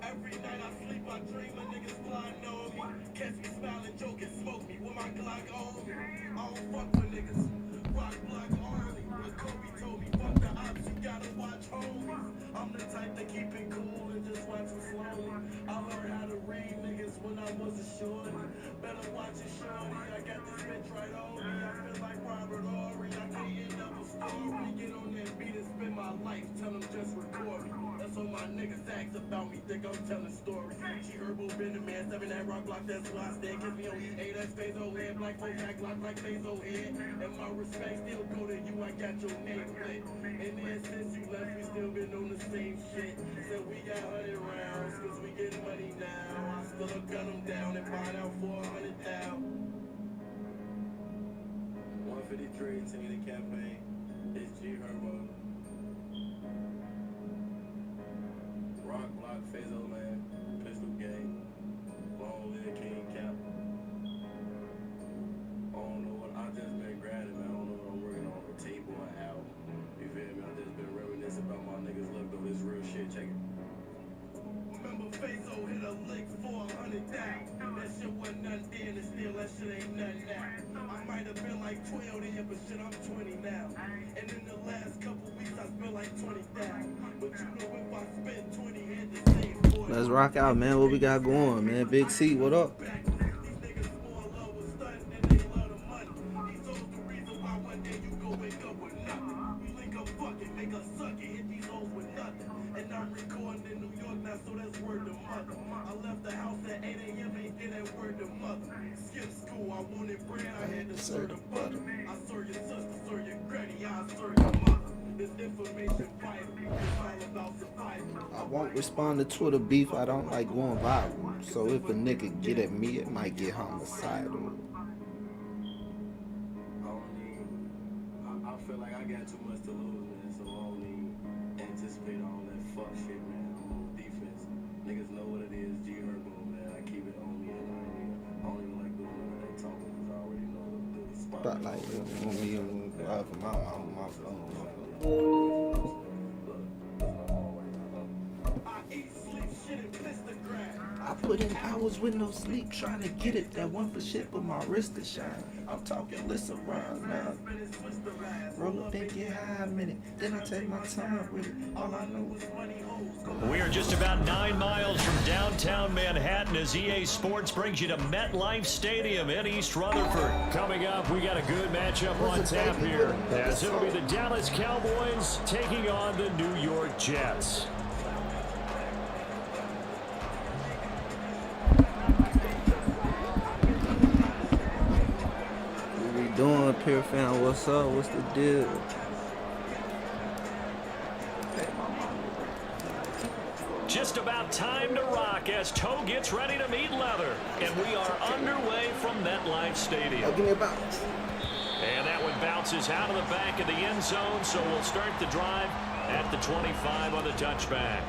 Every night I sleep, I dream of niggas flying on me. Catch me smiling, joking, smoke me with my Glock on me. I don't fuck with niggas. Rock block army. But Kobe told me, fuck the ops, you gotta watch homies. I'm the type to keep it cool and just watch it slowly. I learned how to read niggas when I was a shorty. Better watch it, shorty. I got this bitch right on me. I feel like Robert Horry. I can't end up a story. Get on that beat and spend my life. Tell them just record me. That's all my niggas ask about me. Think I'm telling stories. She herbal, been a man, 7 that rock block, that's why I stand. Kiss me on E8, that's Fazo head. Black folks act like Fazo head. And my respect still go to you, I got your name lit. And then since you left, we still been on the same shit. So we got 100 rounds, cause we get money now. I still gun them down and find out for 100,000. 153, team the campaign. It's G Herbo. Rock block, Fazo land, pistol gang, long live King Cap. I don't know what I just been grinding, man. I don't know what I'm working on, a tape or an album. You feel me? I just been reminiscing about my niggas. Look though, this real shit. Check it. Remember Fazo hit a lick for 100 down. That shit wasn't nothing then, and still that shit ain't nothing now. I might have been like 12 then, but shit, I'm 20 now. And in the last couple weeks, I spent like 20 down. But you know if I spent 20, hit the same. Let's rock out, man. What we got going, man? Big C, what up? I left the house at 8 a.m. ain't get that word to mother. Skip school, I wanted bread, I had to serve the butter. I serve your sister, serve your granny, I serve your mother. This information vital, it's all about survival. I won't respond to Twitter beef, I don't like going viral. So if a nigga get at me, it might get homicidal. I feel like I got too much to lose, man, so I don't even anticipate all that fuck shit, man. I'm on defense. Niggas know what it is, G Herbo, man. I keep it on me, and I don't even like doing none of that talking, because I already know the spot. But like, on me, my phone. I put in hours with no sleep trying to get it. That one for shit, but my wrist to shine. I'm talking listen around now. Roll up and get high a minute. Then I take my time with it. All I know is money holes. We are just about 9 miles from downtown Manhattan as EA Sports brings you to MetLife Stadium in East Rutherford. Coming up, we got a good matchup on tap here, as it'll be the Dallas Cowboys taking on the New York Jets. Doing Pure Fan, what's up? What's the deal? Just about time to rock as toe gets ready to meet leather, and we are underway from MetLife Stadium. Oh, give me a bounce. And that one bounces out of the back of the end zone, so we'll start the drive at the 25 on the touchback.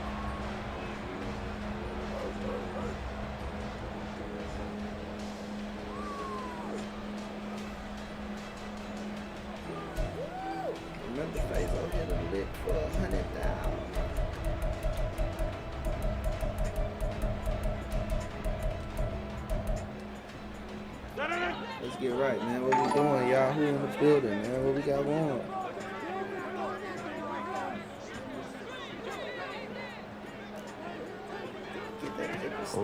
Remember Fazo hit a lick for 100 down. Let's get right, man. What we doing, y'all? Who in the building, man? What we got going?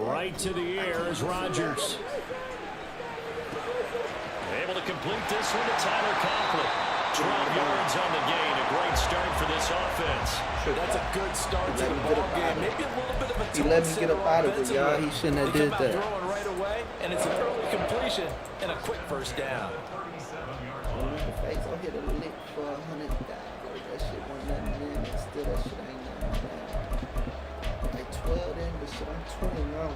Right to the air is Rodgers. Able to complete this one to Tyler Conklin. 12 yards on the gain. A great start for this offense. That's a good start to the ball game. Maybe a little bit of a He let me get up out of it, y'all. He shouldn't have did that. Throwing right away, and it's an early completion and a quick first down. Fazo hit a lick for 100 down. That shit wasn't nothing in. Still, that shit ain't nothing down. Like 12 in, but shit, I'm 20 now.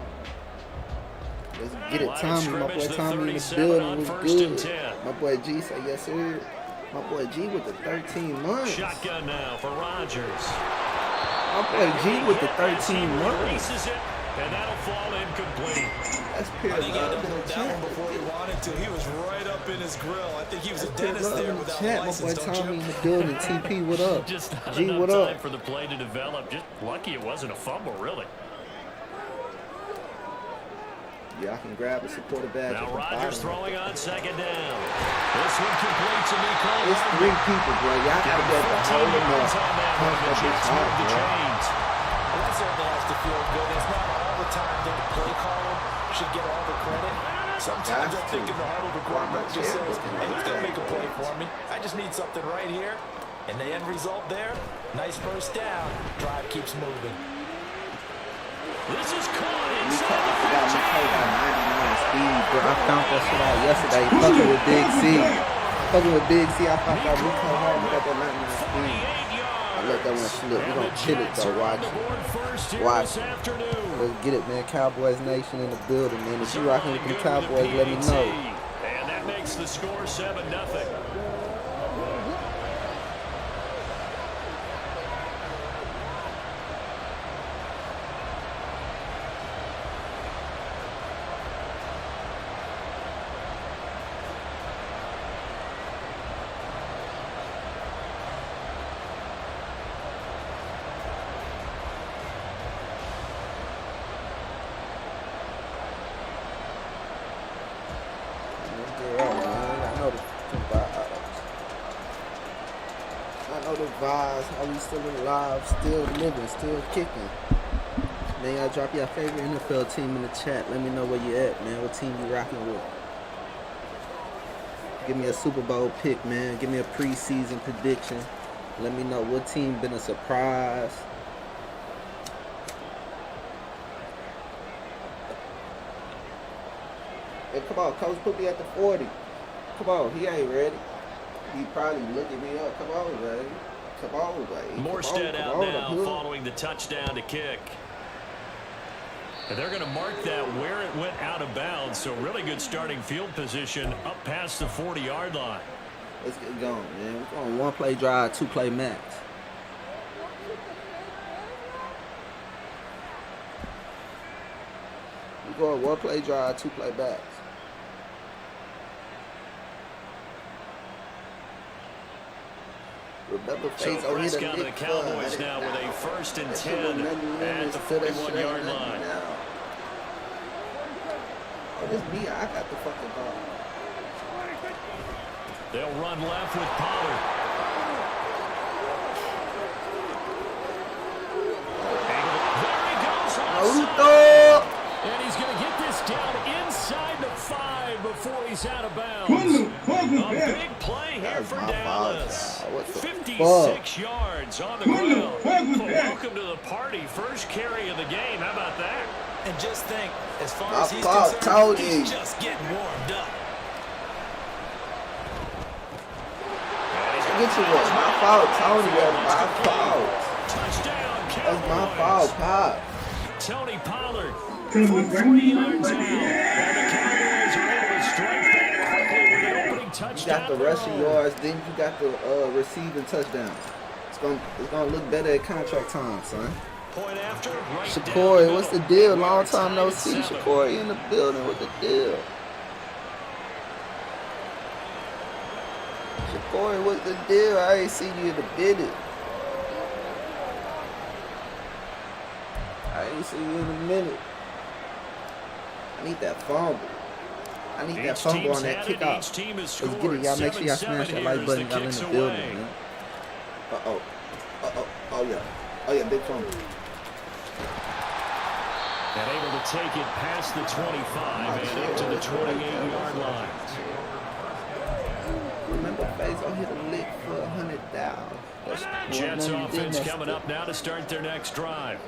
Let's get it, Tommy. My boy Tommy in the building was good. My boy G said yes, sir. My boy G with the 13 months. Shotgun now for Rodgers. My boy G with the 13 months. It, and that'll fall incomplete. That's I pure think he had love to in the move that one chat. before he wanted to. He was right up in his grill. I think he was a Pure dentist love there in the without chat. My license, boy don't Tommy you? in the building. TP, what up? Just not G, enough what time up? for the play to develop. Just lucky it wasn't a fumble, really. Yeah, I can grab a supporter badge. Now at the Rodgers bottom. throwing on second down. This one complete to Nico. It's 3 people, bro. Y'all gotta get the whole enough. on that Punch one. The that bitch Jets out, move the bro. chains. Well, that certainly has to feel good. It's not all the time that the play caller should get all the credit. Sometimes I think in the heart of the quarterback just says, hey, who's going to make a play for me? I just need something right here. And the end result there, nice first down. Drive keeps moving. This is caught We inside the got 99 speed, bro. I found that shit out yesterday. Fucking with Big C. Fucking with Big C, I found out Rico Hard. We got that 99 speed. I let that one slip. We gonna kill it though. Watch it. Watch it. Let's get it, man. Cowboys Nation in the building, man. If you rocking with them Cowboys, let me know. And that makes the score 7-0. I know the vibes, how we still alive, still living, still kicking. Man, y'all drop your favorite NFL team in the chat. Let me know where you at, man. What team you rocking with? Give me a Super Bowl pick, man. Give me a preseason prediction. Let me know what team been a surprise. Hey, come on, coach, put me at the 40. Come on, he ain't ready. He probably looking me up. Come on, Ray. Come on, Ray. Morstead out now following the touchdown to kick. And they're going to mark that where it went out of bounds. So really good starting field position up past the 40-yard line. Let's get going, man. We're going 1-play drive, 2-play max. We're going 1-play drive, 2-play backs. Remember, So Prescott of the Cowboys now with a 1st and 10 at the 41-yard line. Oh, this me. I got the fucking ball. They'll run left with Pollard. There he goes. And he's going to get this down inside the 5 before he's out of bounds. A big play here for Dallas. 56 yards on the ground. Well, welcome to the party. First carry of the game. How about that? And just think, as far as he's concerned, he's just getting warmed up. Get you one. My fault, Tony. That's my fault. Touchdown, Cowboys. That's my fault, Pop. Tony Pollard from 3 yards out. And the Cowboys are able to strike back quickly with an opening touchdown. You got the rushing yards, then you got the receiving touchdown. It's gonna look better at contract time, son. Point after, right Shakori, what's the deal? Long time no see. Shakori in the building. What's the deal? Shakori, what's the deal? I ain't seen you in the minute. I ain't seen you in a minute. I need that fumble. I need that fumble on that kickoff. Let's get it, y'all. Make sure y'all smash that like button. Y'all in the building, man. Uh-oh. Uh-oh. Oh, yeah. Oh, yeah, big fumble. And able to take it past the 25 and up to the 28-yard line. Remember, Faze, I'll hit a lick for 100,000. Jets offense coming up now to start their next drive.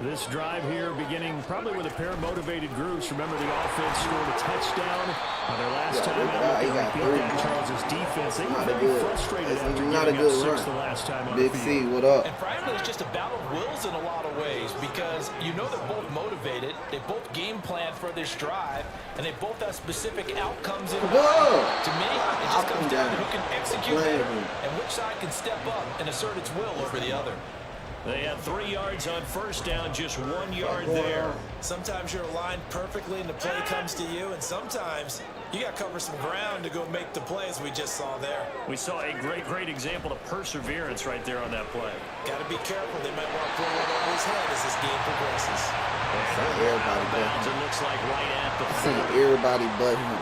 This drive here beginning probably with a pair of motivated groups. Remember, the offense scored a touchdown on their last time out. They beat that Charles' defense. They were very frustrated after giving up 6 the last time on the field. Big C, what up? And frankly, it's just a battle of wills in a lot of ways because you know they're both motivated. They both game plan for this drive, and they both have specific outcomes in mind. To me, it just comes down to who can execute better and which side can step up and assert its will over the other. They had 3 yards on first down, just 1 yard there. Sometimes you're aligned perfectly and the play comes to you, and sometimes you got to cover some ground to go make the play, as we just saw there. We saw a great example of perseverance right there on that play. Got to be careful. They might want to throw it over his head as this game progresses. Everybody but him. It looks like right at the Everybody but him.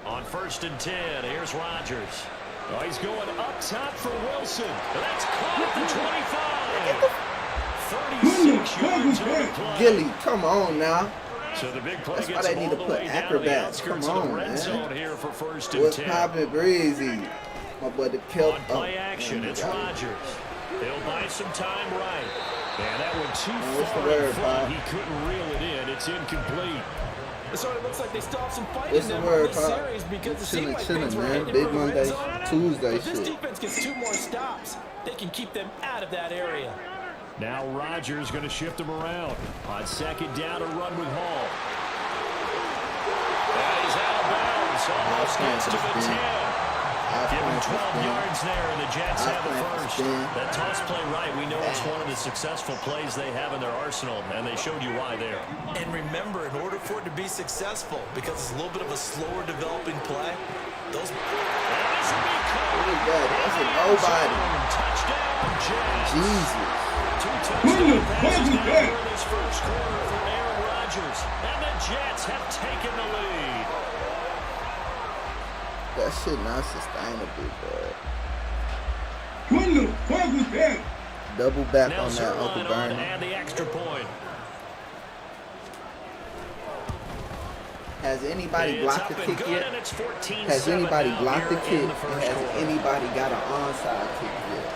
On 1st and 10, here's Rodgers. Oh, he's going up top for Wilson. That's caught at the 25. 36 yards on the play. Gilly, come on now. So the big play That's why gets they him need all to the put way down to the acrobats. Come outskirts of the on, red man. zone here for 1st and What's 10. poppin', Breezy? My boy, the kill. On play action, it's Rodgers. He'll buy some time right. And that one too far in front. He couldn't reel it in. It's incomplete. So it looks like they still have some fight What's in the them word, in this series because it seemed like things were man. headed Big for the red Monday, zone. Tuesday If this shit. defense gets 2 more stops, they can keep them out of that area. Now Rodgers going to shift him around. On 2nd down, a run with Hall. And he's out of bounds. Almost gets to the 10. Give him 12 yards there, and the Jets have it first. That toss play right, we know it's one of the successful plays they have in their arsenal, and they showed you why there. And remember, in order for it to be successful, because it's a little bit of a slower developing play, those... This will be caught. That's a nobody. Touchdown, Jets. Jesus. 2 touchdown passes now in this first quarter from Aaron Rodgers, and the Jets have taken the lead. That shit not sustainable, bro. Double back Now on that, Uncle Zerline on Bernie. and the extra point. Has anybody blocked the It's up and kick good, yet? and it's 14-7 Has anybody now blocked the here kick? in the And first has quarter. anybody got an onside kick yet?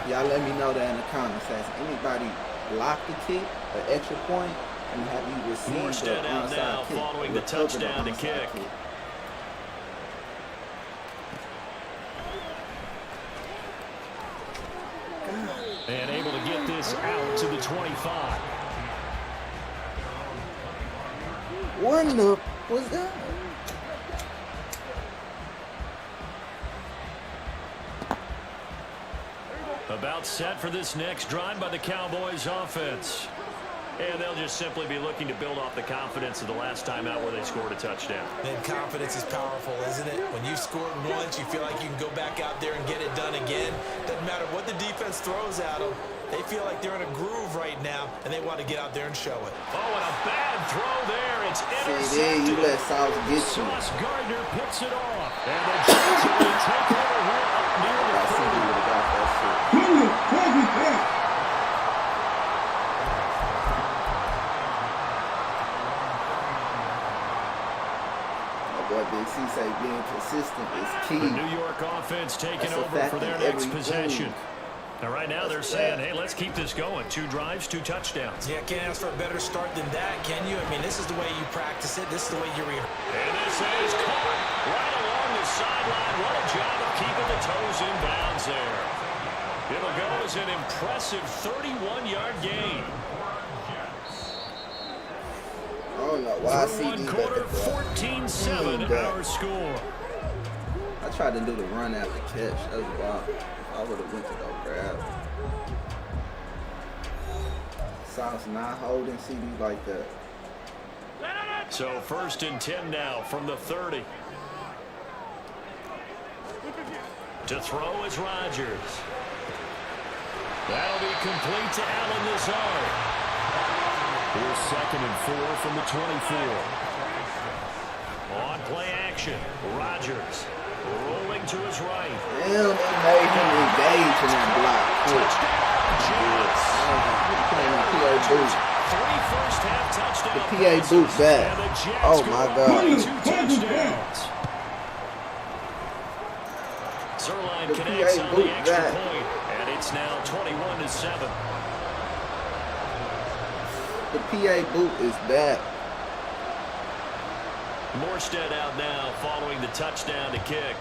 Y'all let me know that in the comments. Has anybody blocked the kick, an extra point, and have you received the Morstead out onside now kick? following the Recovered touchdown to onside kick. And able to get this out to the 25. What in the was that? About set for this next drive by the Cowboys offense. And they'll just simply be looking to build off the confidence of the last time out where they scored a touchdown. And confidence is powerful, isn't it? When you've scored once, you feel like you can go back out there and get it done again. Doesn't matter what the defense throws at them. They feel like they're in a groove right now, and they want to get out there and show it. Oh, and a bad throw there. It's See, then intercepted. you let Sauce get you. Sauce Gardner picks it off. And the Jets are going to take over here up near the I see 30. he would have got that shit. My boy Big C say being consistent is key. The New York offense taking That's a over fact for their in next every possession. game. Now, right now, they're That's saying, fact. hey, let's keep this going. 2 drives, 2 touchdowns. Yeah, can't ask for a better start than that, can you? I mean, this is the way you practice it. This is the way you rehearse. And this is caught right along the sideline. What a job of keeping the toes in bounds there. It'll go as an impressive 31-yard gain. I don't know why I Through see one these quarter, at the 14-7 our score. I tried to do the run after catch. That's wild. I would have went to go grab. Sauce not holding CD like that. So 1st and 10 now from the 30. To throw is Rodgers. That'll be complete to Allen Lazard. Here's 2nd and 4 from the 24. On play action, Rodgers rolling to his right. Damn, they made him engage in that block. Touchdown, Jets. 3 first-half touchdowns. The PA boot back. And the Jets Oh, go my on God. 2 touchdowns. Zerline The connects PA on the boot extra back. point, and it's now 21-7. The PA boot is back. Morstead out now following the touchdown to kick.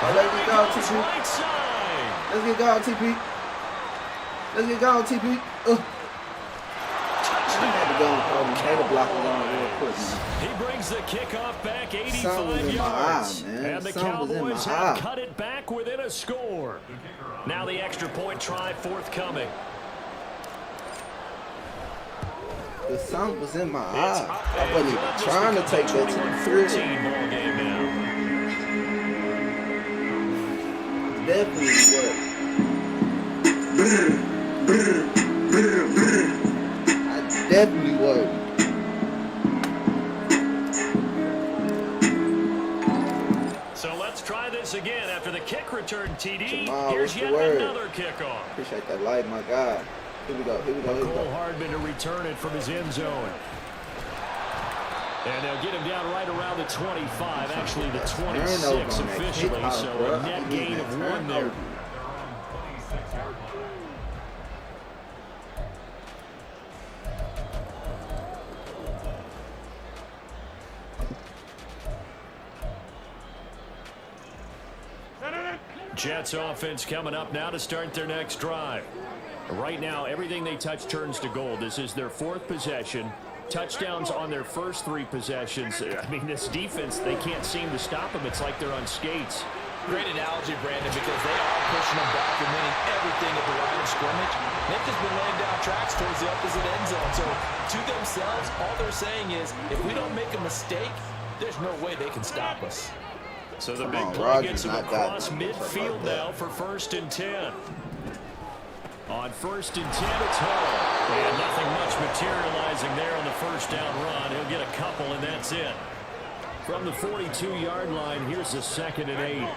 Oh, let's get going, TP. Right side. Let's get going, TP. Let's get going, TP. I had to go and throw the block on real quick, man. He brings the kickoff back 85 Something was in my yards. eye, man. And the Something was in Cowboys my have eye. cut it back within a score. Now the extra point try forthcoming. The sun was in my eye. I wasn't even trying to take that to the field. Ball game now. Definitely worked. I definitely worked. So let's try this again after the kick return, TD. Jamal, Here's what's the yet word? another kickoff. Appreciate that light, my God. Here we go, here we go, here we Cole go. Hardman to return it from his end zone. And they'll get him down right around the 25, actually the 26 officially, so a net gain of 1 there. Jets offense coming up now to start their next drive. Right now, everything they touch turns to gold. This is their 4th possession. Touchdowns on their first 3 possessions. I mean, this defense, they can't seem to stop them. It's like they're on skates. Great analogy, Brandon, because they are pushing them back and winning everything at the line of scrimmage. They've just been laying down tracks towards the opposite end zone. So, to themselves, all they're saying is, if we don't make a mistake, there's no way they can stop us. So the big play gets him across midfield now for 1st and 10. On 1st and 10, it's Hall. And nothing much materializing there on the first down run. He'll get a couple, and that's it. From the 42-yard line, here's the 2nd and 8.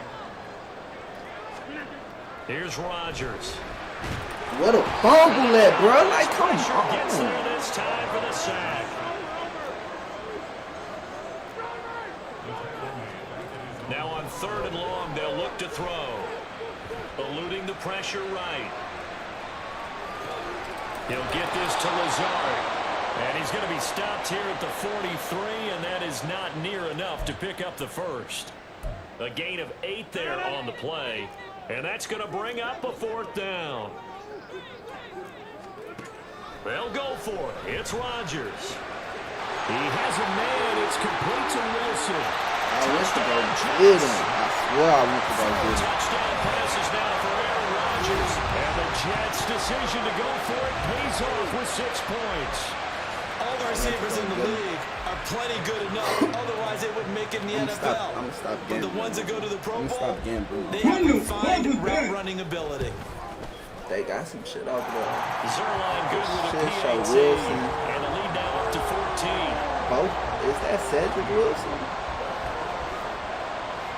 Here's Rodgers. What a fumble that, bro. Like, come Gets on. there this time for the sack. Now on 3rd and long, they'll look to throw. Eluding the pressure right. He'll get this to Lazard. And he's going to be stopped here at the 43, and that is not near enough to pick up the first. A gain of 8 there on the play, and that's going to bring up a 4th down. They'll go for it. It's Rodgers. He has a man. It's complete to Wilson. I went to go get him. I swear I went to go get him. Touchdown passes now for Aaron Rodgers. And the Jets' decision to go for it pays off with 6 points. All the receivers in the league are plenty good enough. Otherwise, they wouldn't make it in the NFL. I'm gonna stop But the gambling. ones that go to the Pro Bowl, gambling. they have refined route running ability. They got some shit over there. Zerline good with a Shit, show PAT. Wilson. And the lead now up to 14. Both? Is that Cedric Wilson?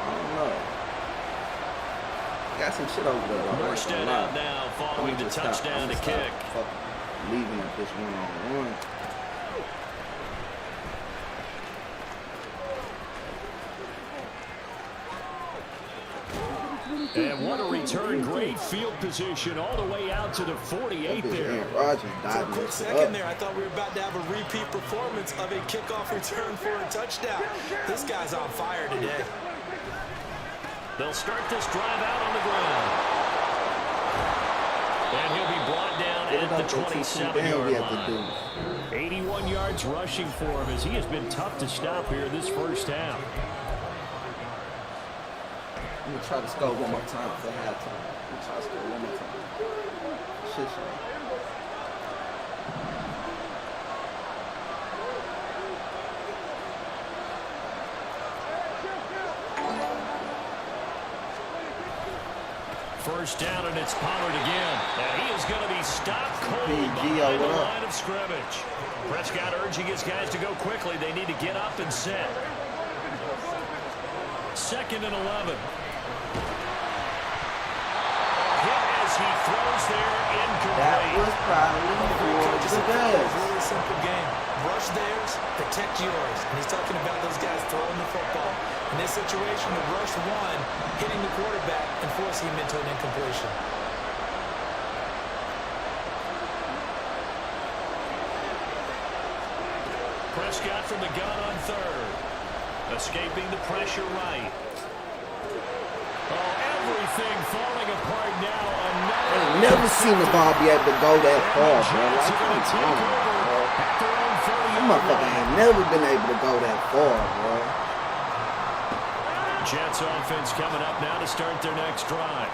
I don't know. Got some shit over there. Burstead out now following the touchdown to kick. Leaving at this one-on-one. And what a return. Great field position all the way out to the 48 there. Aaron Rodgers For a diving quick this second up. there, I thought we were about to have a repeat performance of a kickoff return for a touchdown. This guy's on fire today. They'll start this drive out on the ground. And he'll be brought down at the 27-yard line. 81 yards rushing for him as he has been tough to stop here this first half. I'm going to try to score one more time for halftime. I'm going to try to score one more time. Shit, First down, and it's Pollard again. And he is going to be stopped cold Gio, behind the what up? line of scrimmage. Prescott urging his guys to go quickly. They need to get up and set. 2nd and 11. Hit as he throws there incomplete. that was probably for the best. Really simple game. Rush theirs, protect yours. And he's talking about those guys throwing the football. In this situation, the rush one, hitting the quarterback and forcing him into an incompletion. Prescott from the gun on 3rd. Escaping the pressure right. Oh, every Everything falling apart now. I ain't never seen the ball be able to go that far, bro. Like, come on, bro. That motherfucker ain't never been able to go that far, bro. Jets offense coming up now to start their next drive.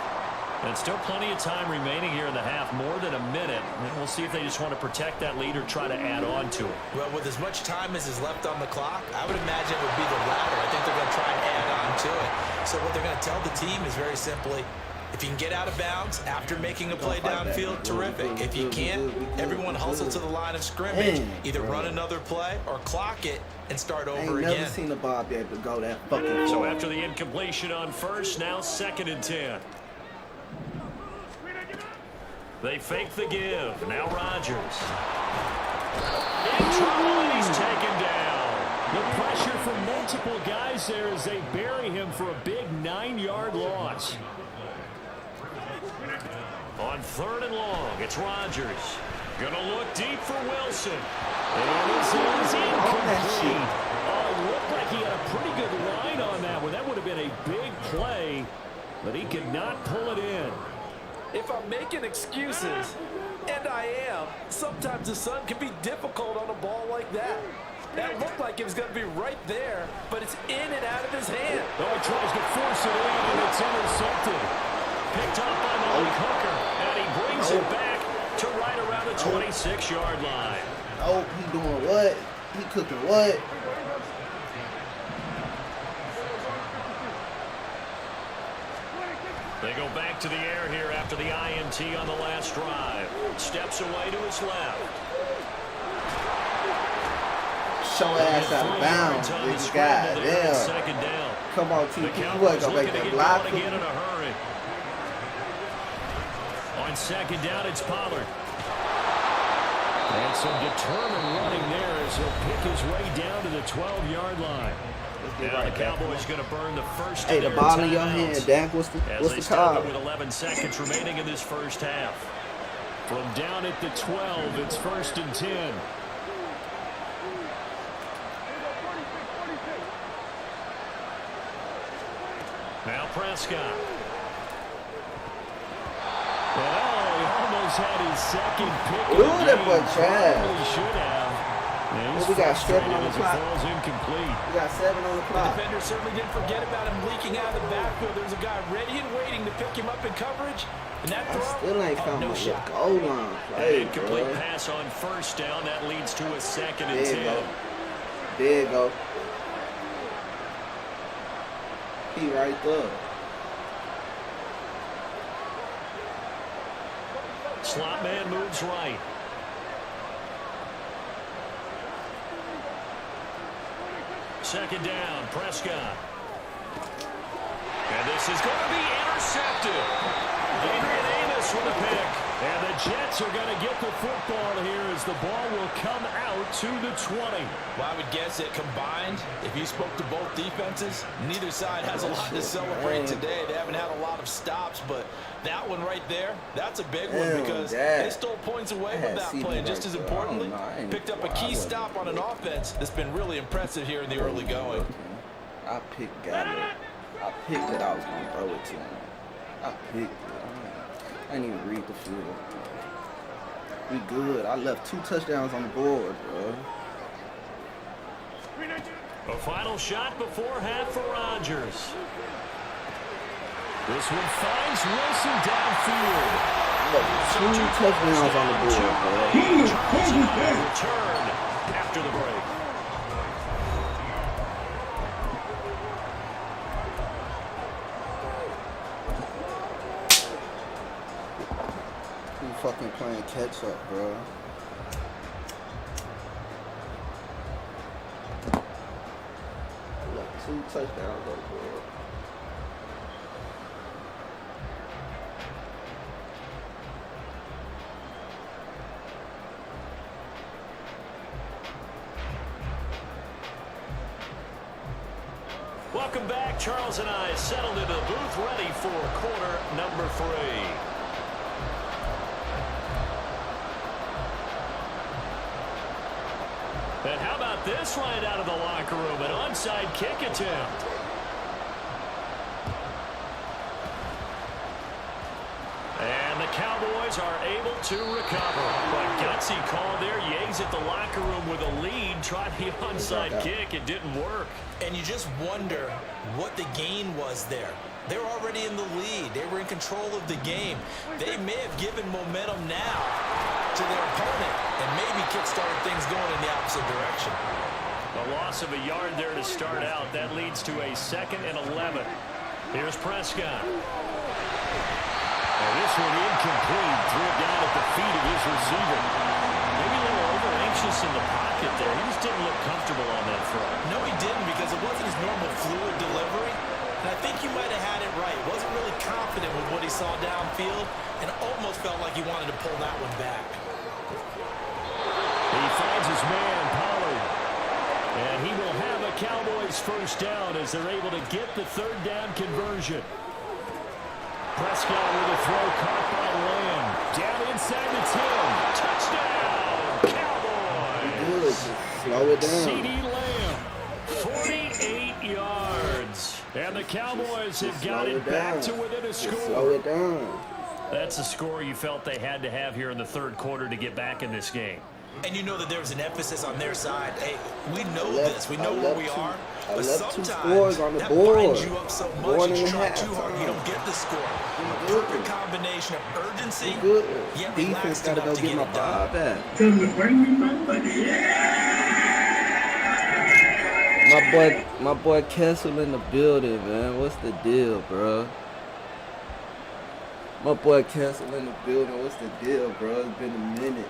And still plenty of time remaining here in the half, more than a minute. And we'll see if they just want to protect that lead or try to add on to it. Well, with as much time as is left on the clock, I would imagine it would be the latter. I think they're going to try and add on to it. So what they're going to tell the team is very simply, if you can get out of bounds after making a play downfield, terrific. If you can't, everyone hustle to the line of scrimmage, either run another play or clock it and start over again. I ain't never seen the ball be able to go that fucking far. So after the incompletion on first, now 2nd and 10. They fake the give. Now Rodgers. In trouble, and he's taken down. The pressure from multiple guys there as they bury him for a big 9-yard loss. On 3rd and long, it's Rodgers. Gonna look deep for Wilson. And this is incomplete. Oh, looked like he had a pretty good line on that one. That would have been a big play, but he could not pull it in. If I'm making excuses, and I am, sometimes the sun can be difficult on a ball like that. That looked like it was going to be right there, but it's in and out of his hand. Oh, he tries to force it in, and it's intercepted. Picked up by Malik Hooker, and he brings it back to right around the 26-yard line. Oh, he doing what? He cooking what? They go back to the air here after the INT on the last drive. Steps away to his left. Show ass out of bounds, nigga. Goddamn. 2nd down. Come on, TP. The You ain't gonna make that block. Again in a hurry. On 2nd down, it's Pollard. And some determined running there as he'll pick his way down to the 12-yard line. Now the Cowboys going to burn the first. Hey, the ball in your hand, Dak. What's the call? With 11 seconds remaining in this first half. From down at the 12, it's 1st and 10. Now Prescott. And he almost had his second pick. Ooh, that boy trash. He should have. Well, we got 7 on the clock. Falls incomplete. We got 7 on the clock. The defender certainly didn't forget about him leaking out of the backfield. There's a guy ready and waiting to pick him up in coverage. And that throw, still ain't found no my shot. goal line play, Incomplete bro. pass on 1st down. That leads to a 2nd and 10. There you go. There you go. He right there. Slot man moves right. Second down, Prescott. And this is going to be intercepted. Adrian Amos with a pick. And the Jets are going to get the football here as the ball will come out to the 20. Well, I would guess that combined, if you spoke to both defenses, neither side has a lot to celebrate today. They haven't had a lot of stops, but that one right there, that's a big one because they stole points away with that play. And just as importantly, picked up a key stop on an offense that's been really impressive here in the early going. I picked Gallup. I picked that I was going to throw it to him. I picked it. I didn't even read the field. We good. I left 2 touchdowns on the board, bro. A final shot before half for Rodgers. This one finds Wilson downfield. Look, 2 touchdowns on the board, bro. Return after the break. Fucking playing catch up, bro. Look, 2 touchdowns on the board. Welcome back. Charles and I settled into the booth ready for quarter number 3. And how about this right out of the locker room? An onside kick attempt. And the Cowboys are able to recover. But gutsy call there. Yea's at the locker room with a lead. Tried the onside kick. It didn't work. And you just wonder what the gain was there. They're already in the lead. They were in control of the game. They may have given momentum now to their opponent and maybe kick-started things going in the opposite direction. A loss of a yard there to start out. That leads to a 2nd and 11. Here's Prescott. And this one incomplete. Threw it down at the feet of his receiver. Maybe a little over-anxious in the pocket there. He just didn't look comfortable on that front. No, he didn't, because it wasn't his normal fluid delivery. And I think you might have had it right. Wasn't really confident with what he saw downfield and almost felt like he wanted to pull that one back. He finds his man, Pollard. And he will have a Cowboys first down as they're able to get the 3rd down conversion. Prescott with a throw caught by Lamb. Down inside the 10. Touchdown, Cowboys. Slow it down. CeeDee Lamb, 48 yards. And the Cowboys have got it back to within a score. Slow it down. That's the score you felt they had to have here in the 3rd quarter to get back in this game. And you know that there was an emphasis on their side. Hey, we know this. We know where we are. But sometimes on the that board. binds you up so much that you try too hard, you don't get the score. A perfect combination of urgency, yet relaxed enough to get it done. My boy Kessel in the building, man. What's the deal, bro? My boy Kessel in the building. What's the deal, bro? It's been a minute.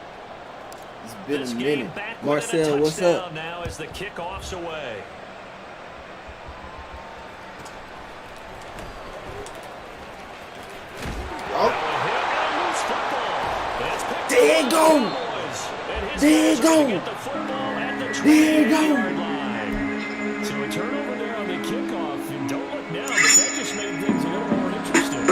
It's been a minute. Marcel, what's up? Now as the kickoff's away. Oh. There you go. There you go. There you go. So a turnover there on the kickoff. And don't look now, but that just made things a little more interesting.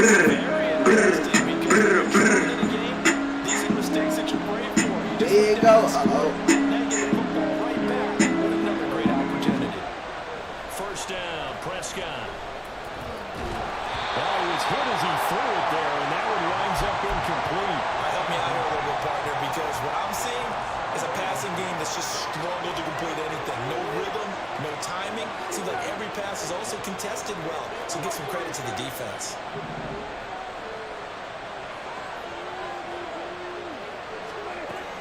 These are mistakes that you're brave for. There you go. Uh-oh. Now you get the football right back with another great opportunity. First down, Prescott. Well, he was hit as he threw it there, and that one winds up incomplete. Help me out here a little bit, partner, because what I'm seeing is a passing game that's just struggled to complete anything. No rhythm, no timing. Seems like every pass is also contested well, so give some credit to the defense.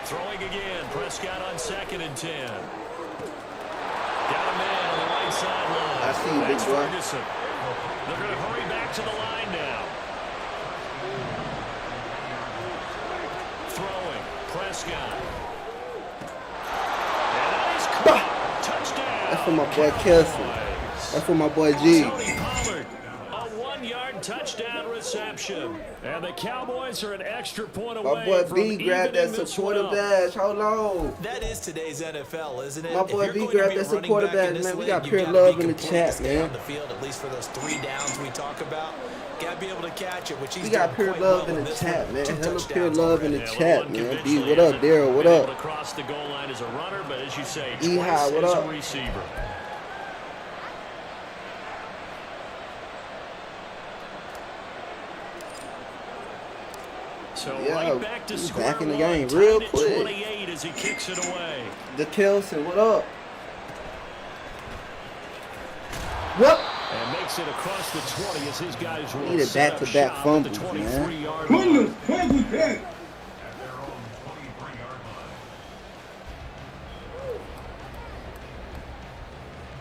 Throwing again, Prescott on 2nd and 10. Got a man on the right sideline. I see you, big boy. Ferguson. They're going to hurry back to the line now. Throwing, Prescott. And that is caught. Touchdown. That's for my boy Kessel. That's for my boy G. Tony Pollard, a 1-yard touchdown reception. And the Cowboys are an extra point away. My boy from B grabbed that evening supporter this badge. Hold on. That is today's NFL, isn't it? My boy If you're B going to grabbed be a that running supporter back in badge, this man. We league, got you pure gotta love be in the complete to chat, stay man. on the field, at least for those 3 downs we talk about. Got to be able to catch it, which he's We got doing pure quite love well in the this chat, one. man. 2 Hella pure touchdowns love in the already. chat, man. D, what up, Daryl? What up? Across the goal line as a runner, but as you say, E-High, twice what as up? a receiver. So Yeah, right back to he's square back in the one, game tied real at quick. 28 as he kicks it away. The Kelson, what up? What? And makes it across the 20 as his guys will Needed set up back-to-back shop fumbles, at the man. 23-yard line.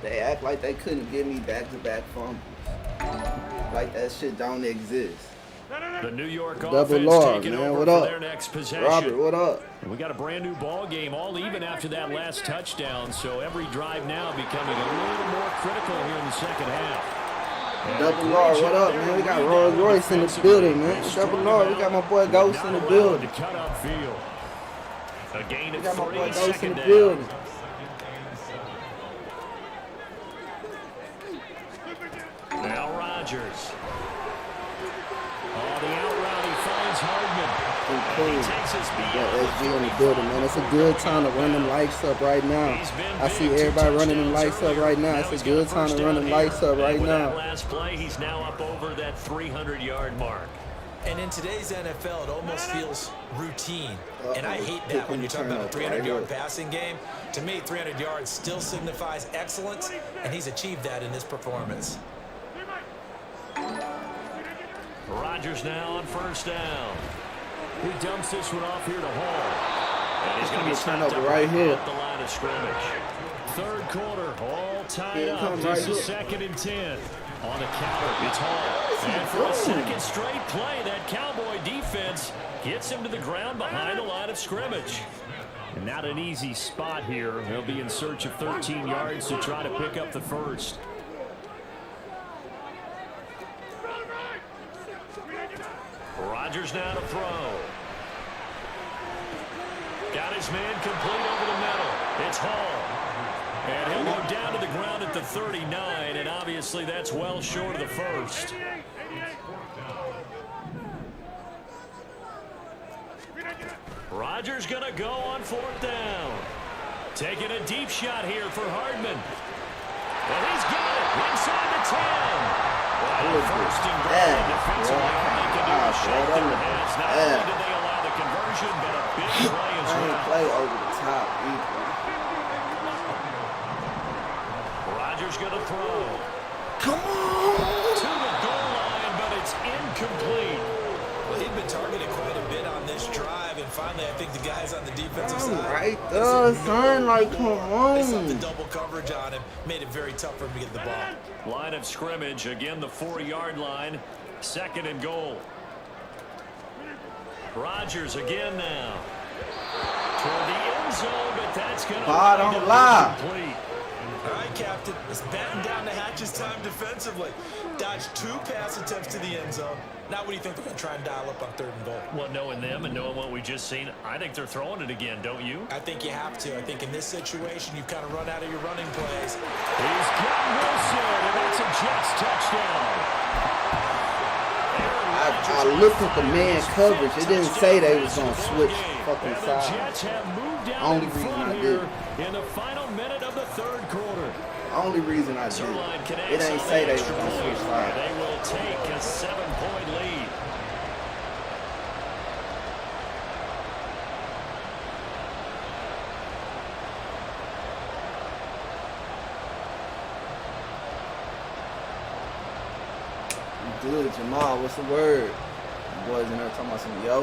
They act like they couldn't give me back-to-back fumbles. Like that shit don't exist. The New York Double offense R, taking man. over What for up? their next possession. Robert, what up? And we got a brand new ball game, all even after that last touchdown. So every drive now becoming a little more critical here in the second half. And Double R, what up, man? We got Rolls Royce in the building, man. Double R, we got my boy Ghost in the building. To cut upfield. A gain We of got my 3, boy Ghost in second the down. building. Now Rodgers. Oh, the out route, he finds Hardman. And he takes his beat. Got SG in the building, man. It's a good time to run them lights up right now. I see everybody running them lights up right now. It's a good time to run them lights up right With now. that last play, he's now up over that 300-yard mark. And in today's NFL, it almost feels routine. And I hate that when you're talking about a 300-yard passing game. To me, 300 yards still signifies excellence, and he's achieved that in this performance. Rodgers now on first down. He dumps this one off here to Hall. And he's going to be stopped up right here at the line of scrimmage. Third quarter, all tied up. This is 2nd and 10. On the counter, it's Hall. And for a second straight play, that Cowboy defense gets him to the ground behind the line of scrimmage. And not an easy spot here. They'll be in search of 13 yards to try to pick up the first. Rodgers now to throw. Got his man complete over the middle. It's Hall. And he'll go down to the ground at the 39, and obviously that's well short of the first. Rodgers going to go on 4th down. Taking a deep shot here for Hardman. And he's got it inside the 10. Well, first and goal defensively, all they can do is shake their heads. Not only did they allow the conversion, but a big play as well. Play over the top either. Rodgers going to throw. Come on! To the goal line, but it's incomplete. Well, he'd been targeted quite a bit on this drive, and finally I think the guys on the defensive side. Right there, son. Like, come on. They saw the double coverage on him. Made it very tough for him to get the ball. Line of scrimmage, again the 4-yard line. 2nd and goal. Rodgers again now. Toward the end zone, but that's going to be incomplete. All right, Captain. Let's batten down the hatches time defensively. Dodged 2 pass attempts to the end zone. Now what do you think they're going to try and dial up on 3rd and goal? Well, knowing them and knowing what we just seen, I think they're throwing it again, don't you? I think you have to. I think in this situation, you've kind of run out of your running plays. He's getting Wilson, and that's a Jets touchdown. I looked at the man coverage. It didn't say they was going to switch fucking sides. The Jets have moved down Only in reason front I here did. in the final minute of the 3rd quarter. Only reason I did. It ain't say they was going to switch sides. They will take a 7-point lead. Good, Jamal. What's the word? The boys in there talking about some yo.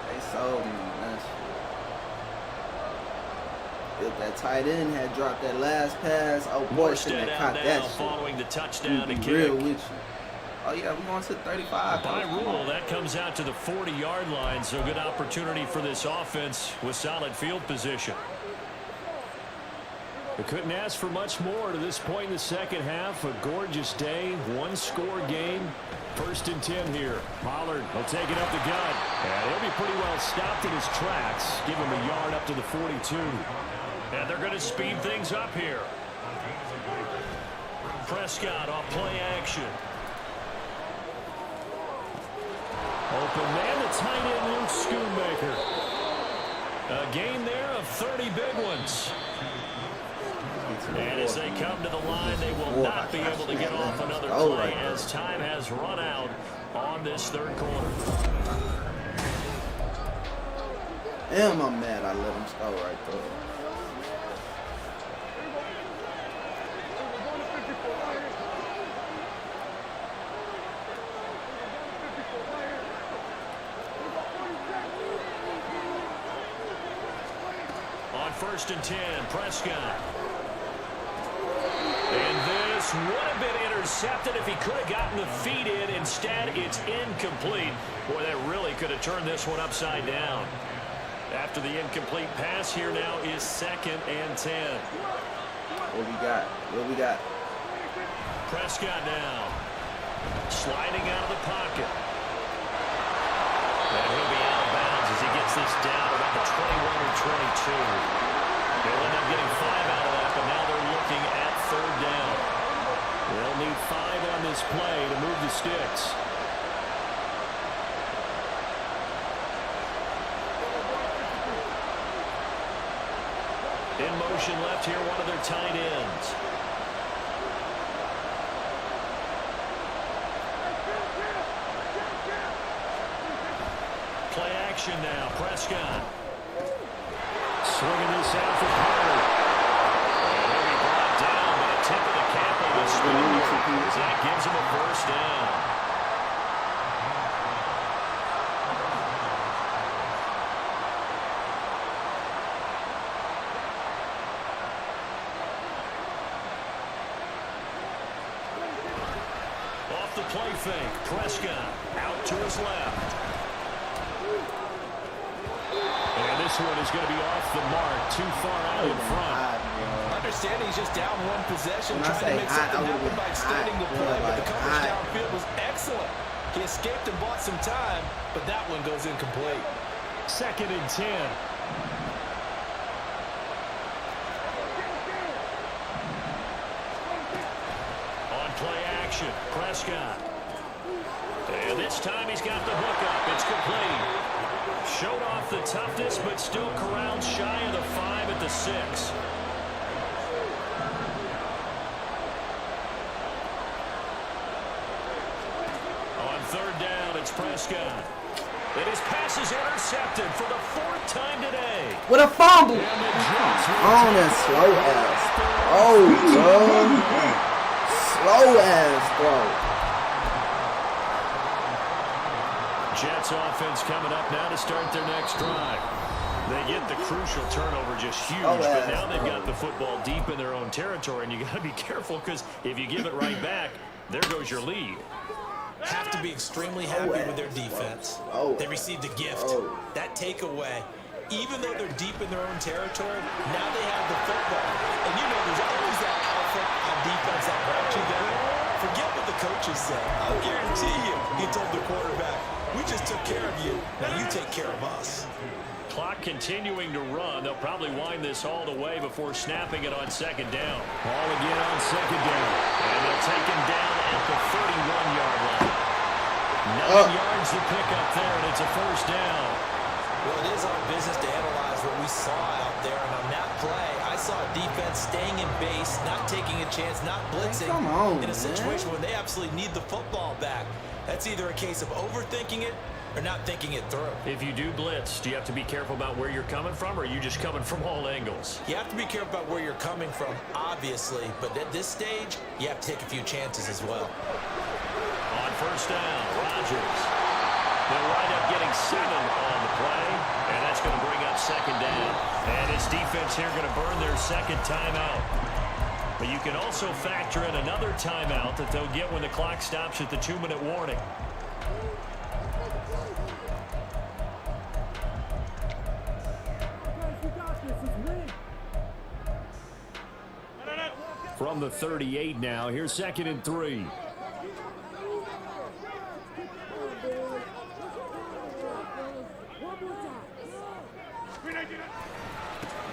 They sold me, man. If that tight end had dropped that last pass, oh boy, shouldn't have caught that shit. Following the touchdown to be kick. real with you. Oh yeah, we're going to 35. By rule, that comes out to the 40-yard line, so good opportunity for this offense with solid field position. They couldn't ask for much more to this point in the second half. A gorgeous day, 1-score game. 1st and 10 here. Pollard will take it up the gut. And he'll be pretty well stopped in his tracks. Give him a yard up to the 42. And they're going to speed things up here. Prescott off play action. Open man, the tight end, Luke Schoonmaker. A gain there of 30 big ones. And as they come to the line, they will not be able to get off another play as time has run out on this 3rd quarter. Damn, I'm mad I let him score right there. On 1st and 10, Prescott. And this would have been intercepted if he could have gotten the feet in. Instead, it's incomplete. Boy, that really could have turned this one upside down. After the incomplete pass, here now is 2nd and 10. What we got? What we got? Prescott now. Sliding out of the pocket. And he'll be out of bounds as he gets this down about the 21 or 22. They'll end up getting 5 out of that, but now they're looking at 3rd down. They'll need 5 on this play to move the sticks. In motion left here, one of their tight ends. action now. Prescott. Swinging this out for Pollard. He'll be brought down, but a tip of the cap of the Spindler. That gives him a first down. Off the play fake. Prescott out to his left. And this one is going to be off the mark, too far out in front. Understanding he's just down one possession, trying to make something happen by extending the play, but the coverage downfield was excellent. He escaped and bought some time, but that one goes incomplete. 2nd and 10. On play action, Prescott. And this time he's got the hook up. It's complete. Showed off the toughness, but still corralled shy of the 5 at the 6. On 3rd down, it's Prescott. And his pass is intercepted for the 4th time today. What a fumble! On that slow ass. Oh, bro. Slow ass throw. Jets offense coming up now to start their next drive. They get the crucial turnover, just huge, but now they've got the football deep in their own territory, and you got to be careful because if you give it right back, there goes your lead. Have to be extremely happy with their defense. They received a gift. That takeaway, even though they're deep in their own territory, now they have the football. And you know there's always that alpha on defense that brought you there. Forget what the coaches say. I'll guarantee you, he told the quarterback, we just took care of you. Now you take care of us. Clock continuing to run. They'll probably wind this all the way before snapping it on 2nd down. Ball again on 2nd down. And they'll take him down at the 31-yard line. 9 yards to pick up there, and it's a first down. Well, it is our business to analyze what we saw out there. And on that play, I saw a defense staying in base, not taking a chance, not blitzing. In a situation where they absolutely need the football back. That's either a case of overthinking it or not thinking it through. If you do blitz, do you have to be careful about where you're coming from, or are you just coming from all angles? You have to be careful about where you're coming from, obviously, but at this stage, you have to take a few chances as well. On 1st down, Rodgers. They'll wind up getting 7 on the play, and that's going to bring up 2nd down. And his defense here going to burn their 2nd timeout. But you can also factor in another timeout that they'll get when the clock stops at the 2-minute warning. From the 38 now, here's 2nd and 3.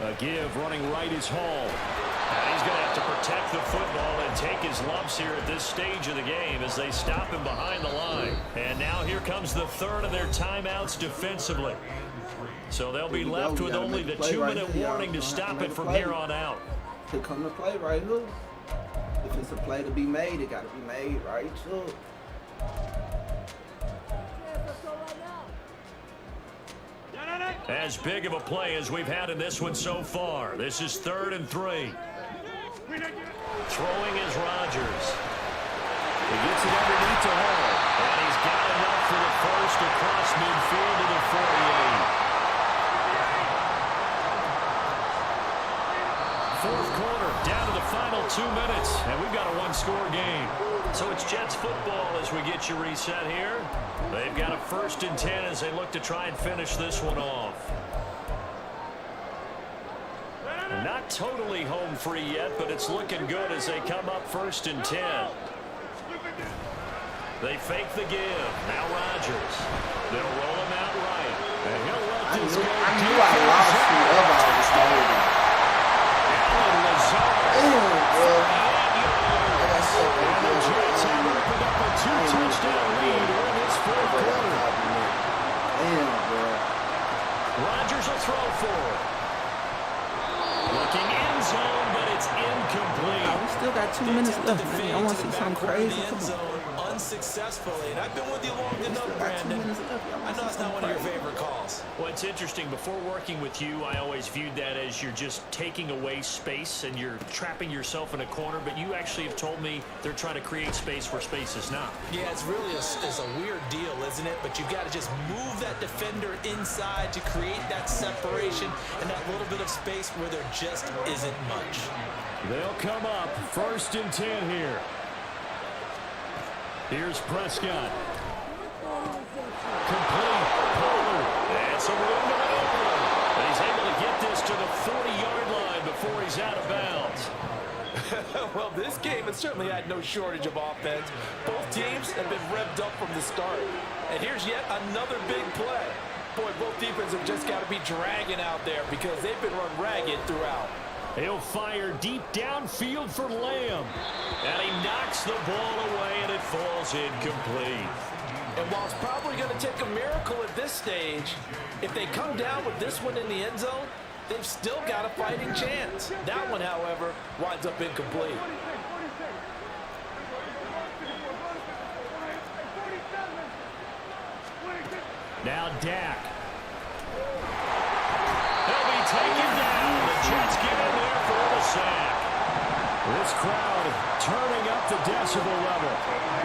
A give running right is Hall. And he's going to have to protect the football and take his lumps here at this stage of the game as they stop him behind the line. And now here comes the 3rd of their timeouts defensively. So they'll be left with only the 2-minute warning to stop it from here on out. Here come the play right here. If it's a play to be made, it got to be made right here. As big of a play as we've had in this one so far. This is 3rd and 3. Throwing is Rodgers. He gets it underneath to Hall. And he's got enough for the first across midfield to the 48. 4th quarter, down to the final 2 minutes. And we've got a 1-score game. So it's Jets football as we get you reset here. They've got a 1st and 10 as they look to try and finish this one off. Not totally home free yet, but it's looking good as they come up 1st and 10. They fake the give. Now Rodgers. They'll roll him out right. And he'll let this go. I knew I lost you about this game. Alan Lazard. And the Jets have opened up a 2-touchdown lead in this 4th quarter. Damn, bro. Rodgers will throw for it. Looking end zone, but it's incomplete. We still got 2 minutes left, man. I want to see something crazy. Come on. unsuccessfully. And I've been with you long enough, Brandon. I know it's not one of your favorite calls. Well, it's interesting. Before working with you, I always viewed that as you're just taking away space and you're trapping yourself in a corner. But you actually have told me they're trying to create space where space is not. Yeah, it's really a weird deal, isn't it? But you've got to just move that defender inside to create that separation and that little bit of space where there just isn't much. They'll come up 1st and 10 here. Here's Prescott. Complete. Pollard. That's a room to maneuver. And he's able to get this to the 40-yard line before he's out of bounds. Well, this game has certainly had no shortage of offense. Both teams have been revved up from the start. And here's yet another big play. Boy, both defenses have just got to be dragging out there because they've been run ragged throughout. He'll fire deep downfield for Lamb. And he knocks the ball away, and it falls incomplete. And while it's probably going to take a miracle at this stage, if they come down with this one in the end zone, they've still got a fighting chance. That one, however, winds up incomplete. Now Dak. He'll be taken down. The Jets get in there for the sack. This crowd turning up the decibel level.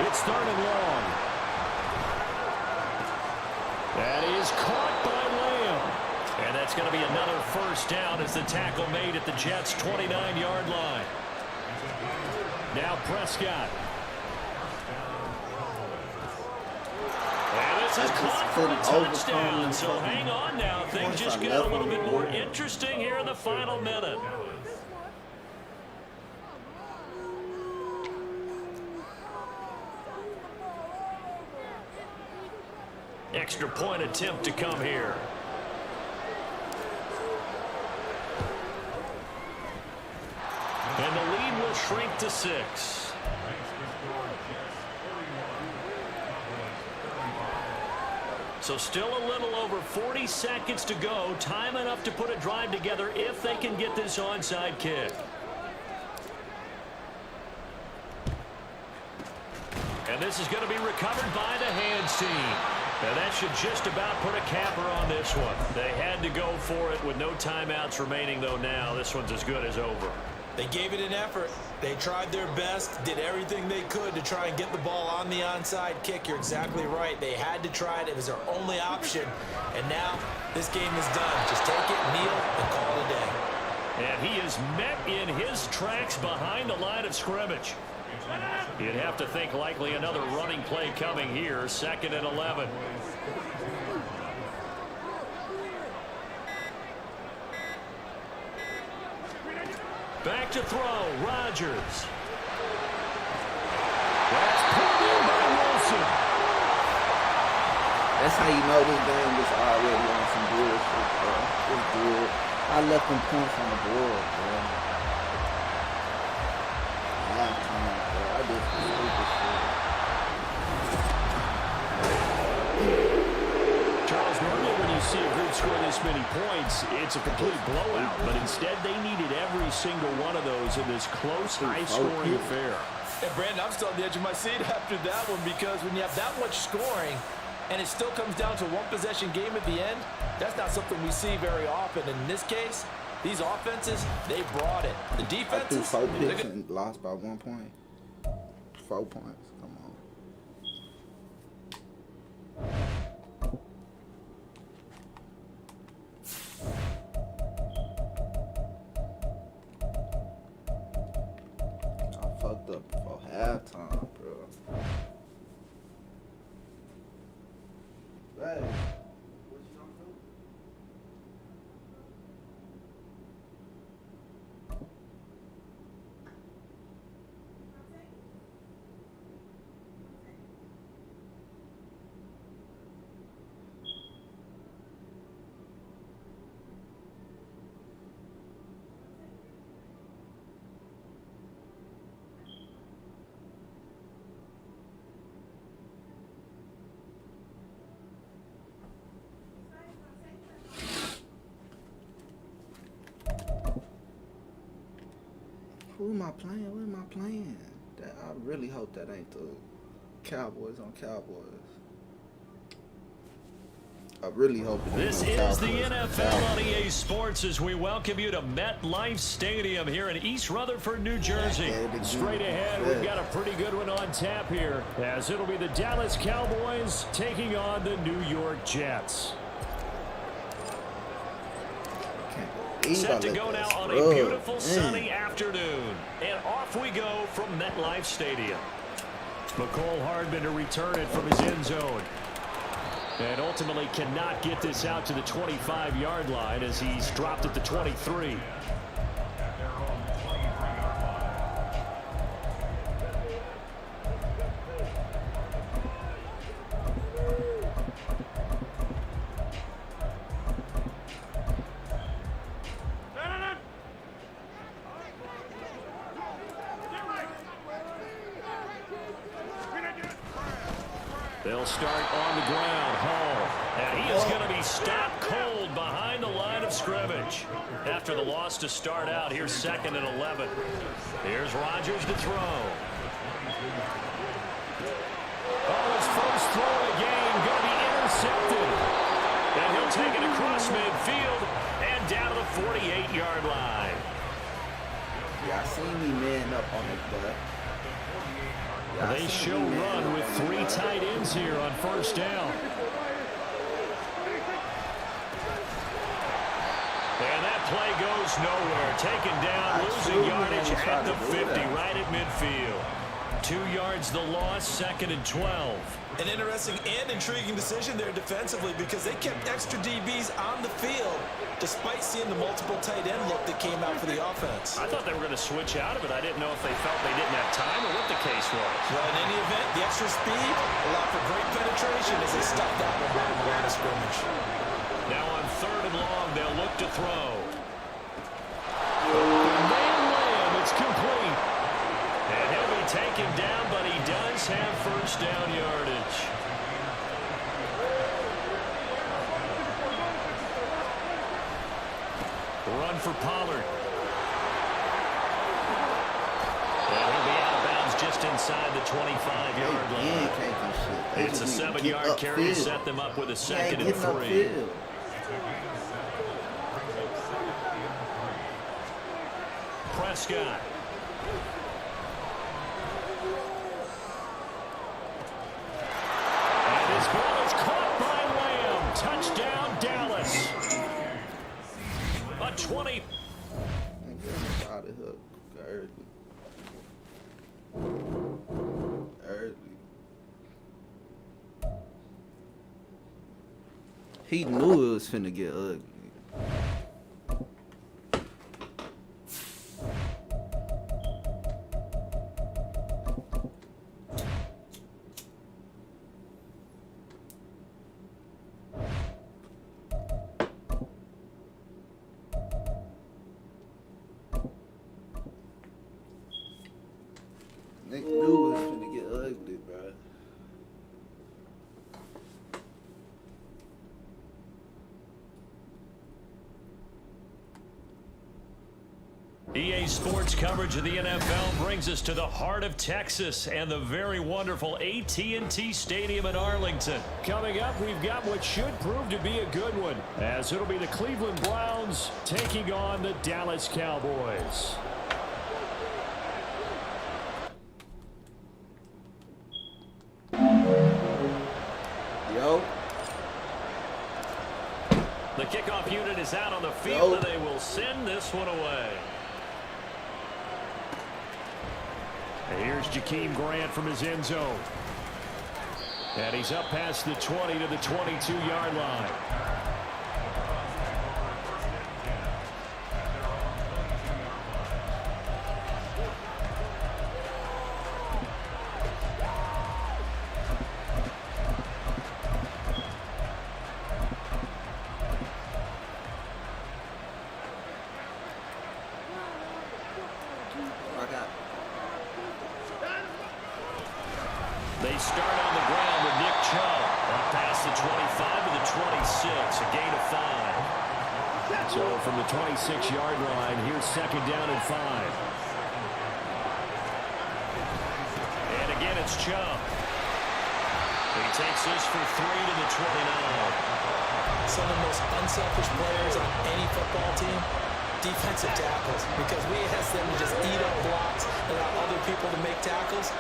It's 3rd and long. That is caught by Lamb. And that's going to be another 1st down as the tackle made at the Jets' 29-yard line. Now Prescott. And this is caught for a touchdown. So hang on now. Things just get a little bit more interesting here in the final minute. Extra point attempt to come here. And the lead will shrink to 6. So still a little over 40 seconds to go. Time enough to put a drive together if they can get this onside kick. And this is going to be recovered by the hands team. And that should just about put a capper on this one. They had to go for it with no timeouts remaining, though. Now this one's as good as over. They gave it an effort. They tried their best, did everything they could to try and get the ball on the onside kick. You're exactly right. They had to try it. It was their only option. And now this game is done. Just take it, kneel, and call it a day. And he is met in his tracks behind the line of scrimmage. You'd have to think likely another running play coming here. 2nd and 11. Back to throw. Rodgers. That's pulled in by Wilson. That's how you know this game is already on some bullshit, bro. It's good. I left them points on the board, bro. Halftime, bro. I did some stupid shit. Charles, normally when you see a group score this many points, it's a complete blowout. But instead, they needed every single one of those in this close, high-scoring affair. And, Brandon, I'm still on the edge of my seat after that one because when you have that much scoring and it still comes down to a one-possession game at the end, that's not something we see very often. And in this case, these offenses, they brought it. The defenses, I threw 4 picks and lost by 1 point. 4 points. Come on. I fucked up before halftime, bro. Hey. Who am I playing? What am I playing? I really hope that ain't the Cowboys on Cowboys. I really hope it This is the NFL on EA Sports as we welcome you to MetLife Stadium here in East Rutherford, New Jersey. Straight ahead, we've got a pretty good one on tap here, as it'll be the Dallas Cowboys taking on the New York Jets. Set to go now on a beautiful sunny afternoon. And off we go from MetLife Stadium. McCole Hardman to return it from his end zone. And ultimately cannot get this out to the 25-yard line as he's dropped at the 23. They'll start on the ground. Hall. And he is going to be stopped cold behind the line of scrimmage. After the loss to start out, here's 2nd and 11. Here's Rodgers to throw. Oh, his first throw of the game going to be intercepted. And he'll take it across midfield and down to the 48-yard line. Yeah, I seen me man up on his butt. They show run with 3 tight ends here on first down. And that play goes nowhere. Taken down, losing yardage at the 50, right at midfield. 2 yards the loss, 2nd and 12. An interesting and intriguing decision there defensively because they kept extra DBs on the field despite seeing the multiple tight end look that came out for the offense. I thought they were going to switch out of it. I didn't know if they felt they didn't have time or what the case was. Well, in any event, the extra speed allowed for great penetration as they stopped that one behind the line of scrimmage. Now on 3rd and long, they'll look to throw. Lamb, it's complete. And he'll be taken down, but he does have first down yardage. Run for Pollard. And he'll be out of bounds just inside the 25-yard line. It's a 7-yard carry to set them up with a 2nd and 3. Prescott. And his ball is caught by Lamb. Touchdown, Dallas. A 20. Out of hook early. He knew it was finna get ugly. They knew it was finna get ugly, bro. EA Sports coverage of the NFL brings us to the heart of Texas and the very wonderful AT&T Stadium in Arlington. Coming up, we've got what should prove to be a good one, as it'll be the Cleveland Browns taking on the Dallas Cowboys. Yo. The kickoff unit is out on the field, and they will send this one away. And here's Jakeem Grant from his end zone. And he's up past the 20 to the 22-yard line. They start on the ground with Nick Chubb. Up past the 25 to the 26, a gain of 5. So from the 26-yard line, here's 2nd down and 5. And again, it's Chubb. He takes this for 3 to the 29. Some of the most unselfish players on any football team, defensive tackles, because we ask them to just eat up blocks, allow other people to make tackles.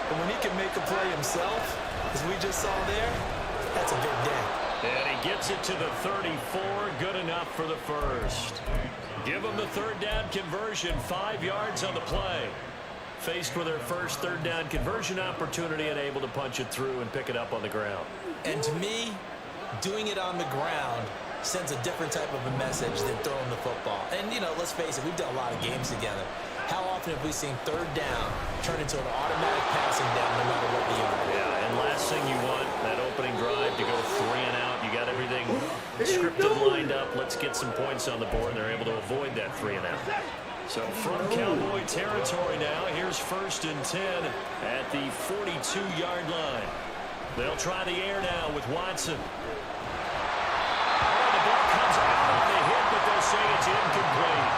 But when he can make a play himself, as we just saw there, that's a big day. And he gets it to the 34, good enough for the first. Give him the third down conversion, 5 yards on the play. Faced with their first third down conversion opportunity and able to punch it through and pick it up on the ground. And to me, doing it on the ground sends a different type of a message than throwing the football. And, you know, let's face it, we've done a lot of games together. How often have we seen third down turn into an automatic passing down no matter what the yard? Yeah, and last thing you want, that opening drive to go 3 and out. You got everything scripted, lined up. Let's get some points on the board, and they're able to avoid that 3 and out. So from Cowboy territory now, here's 1st and 10 at the 42-yard line. They'll try the air now with Watson. Oh, the ball comes out on the hit, but they'll say it's incomplete.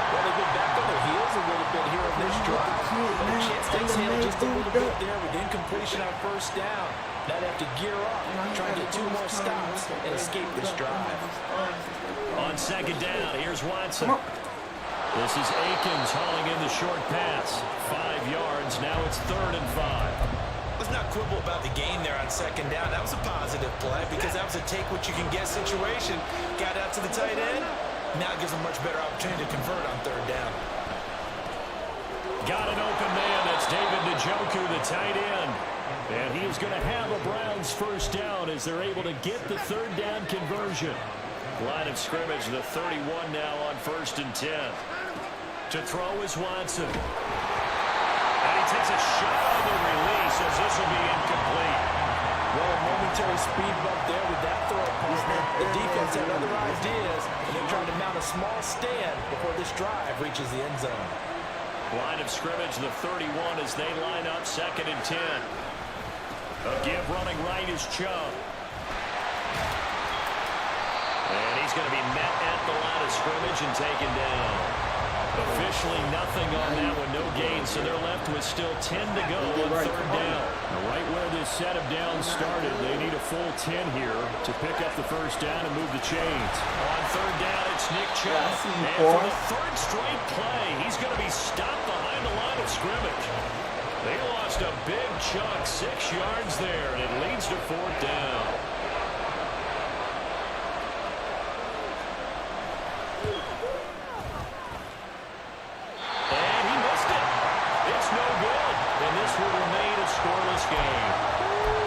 Well, they've been back on their heels a little bit here on this drive. A chance to exhale just a little bit there with incompletion on 1st down. Now they have to gear up, try to get 2 more stops, and escape this drive. On 2nd down, here's Watson. This is Akins hauling in the short pass. 5 yards. Now it's 3rd and 5. Let's not quibble about the gain there on 2nd down. That was a positive play because that was a take-what-you-can-get situation. Got out to the tight end. Now gives them much better opportunity to convert on 3rd down. Got an open man. That's David Njoku, the tight end. And he is going to have a Browns 1st down as they're able to get the 3rd down conversion. Line of scrimmage, the 31 now on 1st and 10. To throw is Watson. And he takes a shot on the release as this will be incomplete. Well, a momentary speed bump there with that throw partner. The defense had other ideas, and they're trying to mount a small stand before this drive reaches the end zone. Line of scrimmage, the 31 as they line up 2nd and 10. A give running right is Chubb. And he's going to be met at the line of scrimmage and taken down. Officially nothing on that one, no gain, so they're left with still 10 to go on 3rd down. Right where this set of downs started, they need a full 10 here to pick up the 1st down and move the chains. On 3rd down, it's Nick Chubb. And for the 3rd straight play, he's going to be stopped behind the line of scrimmage. They lost a big chunk, 6 yards there, and it leads to 4th down. And he missed it. It's no good. And this will remain a scoreless game.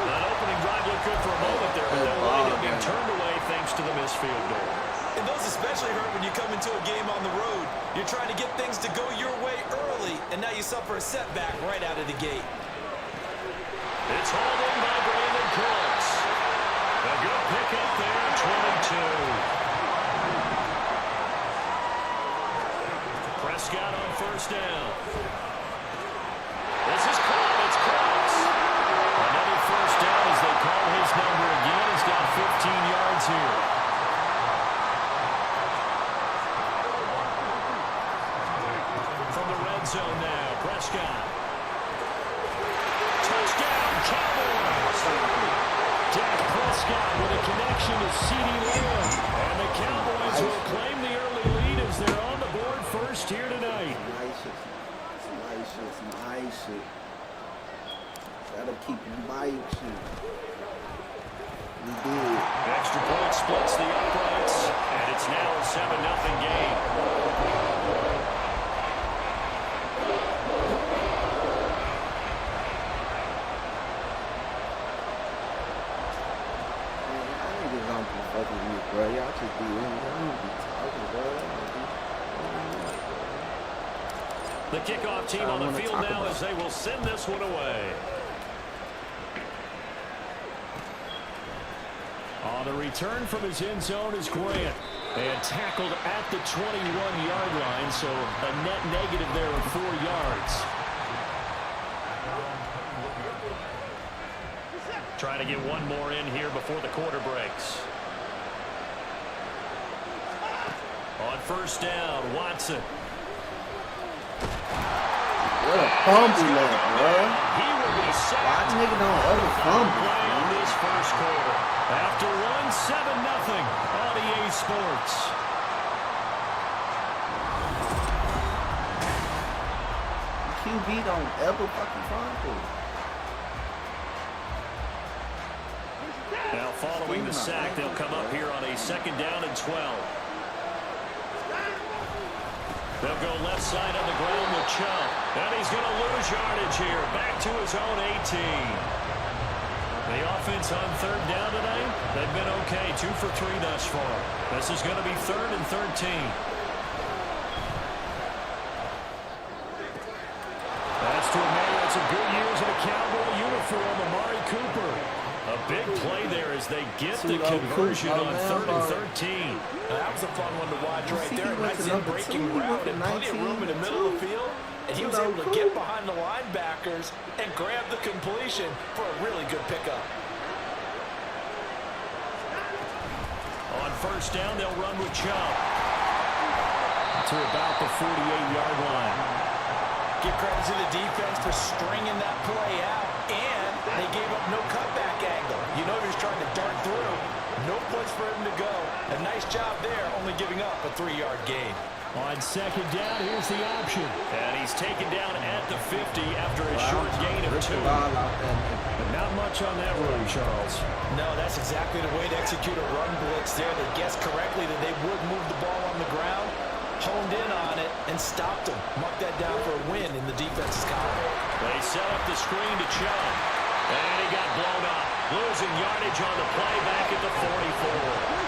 That opening drive looked good for a moment there, but that wind up being turned away thanks to the missed field goal. And those especially hurt when you come into a game on the road. You're trying to get things to go your way early, and now you suffer a setback right out of the gate. It's hauled in by Brandon Cooks. A good pickup there, 22. Prescott on 1st down. This is caught. It's Cooks. Another 1st down as they call his number again. He's got 15 yards here. From the red zone now, Prescott. Touchdown, Cowboys! Dak Prescott with a connection to CeeDee Lamb. And the Cowboys will claim the early lead as they're on the board first here tonight. Nice shit. Gotta keep my shit. We did. Extra point splits the uprights, and it's now a 7-0 game. Bro, y'all just be talking, bro. The kickoff team on the field now as they will send this one away. On the return from his end zone is Grant. And tackled at the 21-yard line, so a net negative there of 4 yards. Trying to get one more in here before the quarter breaks. On 1st down, Watson. What a fumble that, bro. He will be sacked. Why nigga don't ever fumble? first quarter. After one, 7-0 on EA Sports. QB don't ever fucking fumble. Now following the sack, they'll come up here on a 2nd down and 12. They'll go left side on the ground with Chubb. And he's going to lose yardage here. Back to his own 18. The offense on 3rd down tonight, they've been okay. 2 for 3 thus far. This is going to be 3rd and 13. That's to a man that's a good years in a Cowboy uniform, Amari Cooper. A big play there as they get the conversion on 3rd and 13. That was a fun one to watch right there. Nice in-breaking route and plenty of room in the middle of the field. And he was able to get behind the linebackers and grab the completion for a really good pickup. On 1st down, they'll run with Chubb to about the 48-yard line. Give credit to the defense for stringing that play out, and they gave up no cutback angle. You know he was trying to dart through. No place for him to go. A nice job there, only giving up a 3-yard gain. On 2nd down, here's the option. And he's taken down at the 50 after a short gain of 2. But not much on that run, Charles. No, that's exactly the way to execute a run blitz there. They guessed correctly that they would move the ball on the ground, honed in on it, and stopped him. Mark that down for a win in the defense's column. They set up the screen to Chubb. And he got blown up. Losing yardage on the play back at the 44.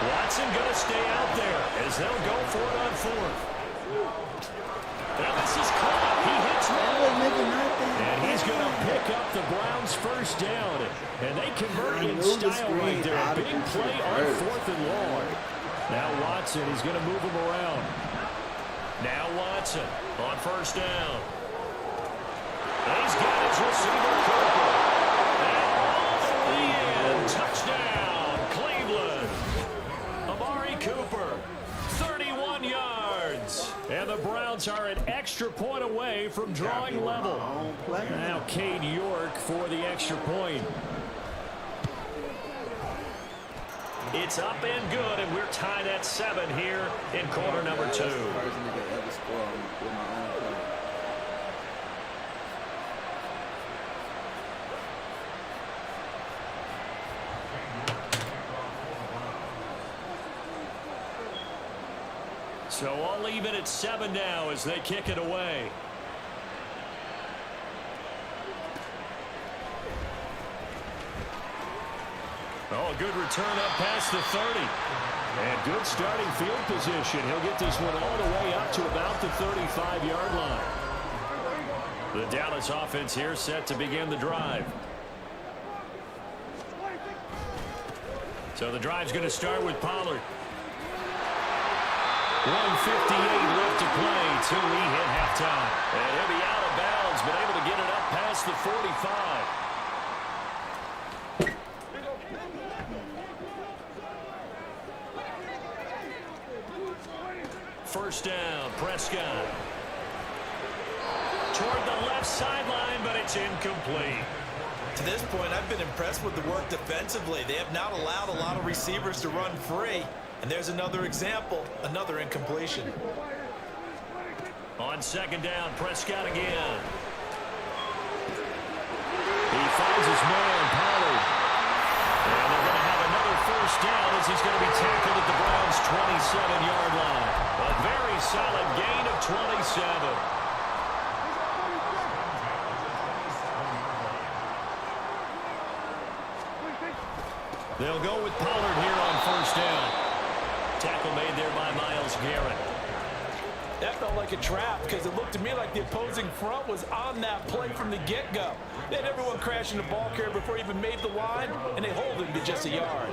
Watson going to stay out there as they'll go for it on 4th. Now this is caught. He hits one. And he's going to pick up the Browns' 1st down. And they convert in style right there. A big play on 4th and long. Now Watson, he's going to move him around. Now Watson on 1st down. He's got his receiver, Cooper. And all the way in. Touchdown, Cleveland. Amari Cooper, 31 yards. And the Browns are an extra point away from drawing level. Now Cade York for the extra point. It's up and good, and we're tied at 7 here in quarter number 2. So all even at 7 now as they kick it away. Oh, a good return up past the 30. And good starting field position. He'll get this one all the way up to about the 35-yard line. The Dallas offense here set to begin the drive. So the drive's going to start with Pollard. 1:58 left to play till we hit halftime. And he'll be out of bounds, but able to get it up past the 45. First down, Prescott. Toward the left sideline, but it's incomplete. To this point, I've been impressed with the work defensively. They have not allowed a lot of receivers to run free. And there's another example, another incompletion. On 2nd down, Prescott again. He finds his man, Pollard. And they're going to have another 1st down as he's going to be tackled at the Browns' 27-yard line. A very solid gain of 27. They'll go with Pollard here on 1st down. Tackle made there by Myles Garrett. That felt like a trap because it looked to me like the opposing front was on that play from the get-go. They had everyone crashing the ball carrier before he even made the line, and they hold him to just a yard.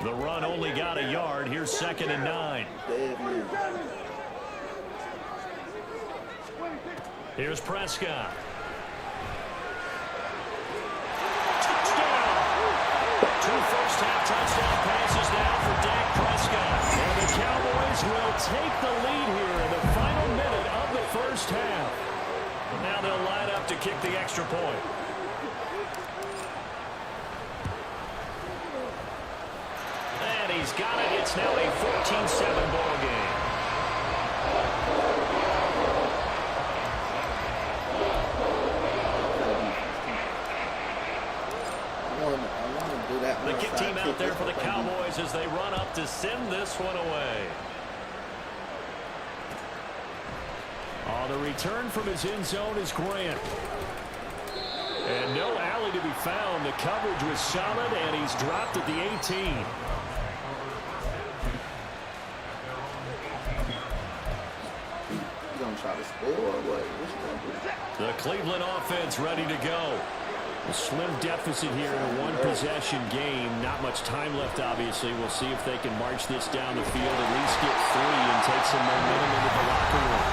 The run only got a yard. Here's 2nd and 9. Here's Prescott. Touchdown! 2 first-half touchdown passes now for Dak Prescott. And the Cowboys will take the lead here in the final minute of the 1st half. And now they'll line up to kick the extra point. he's got it. It's now a 14-7 ball game. The kick team out there for the Cowboys as they run up to send this one away. On the return from his end zone is Grant. And no alley to be found. The coverage was solid, and he's dropped at the 18. You gonna try to score or what? What you gonna do? The Cleveland offense ready to go. A slim deficit here in a one-possession game. Not much time left, obviously. We'll see if they can march this down the field, at least get 3 and take some momentum into the locker room.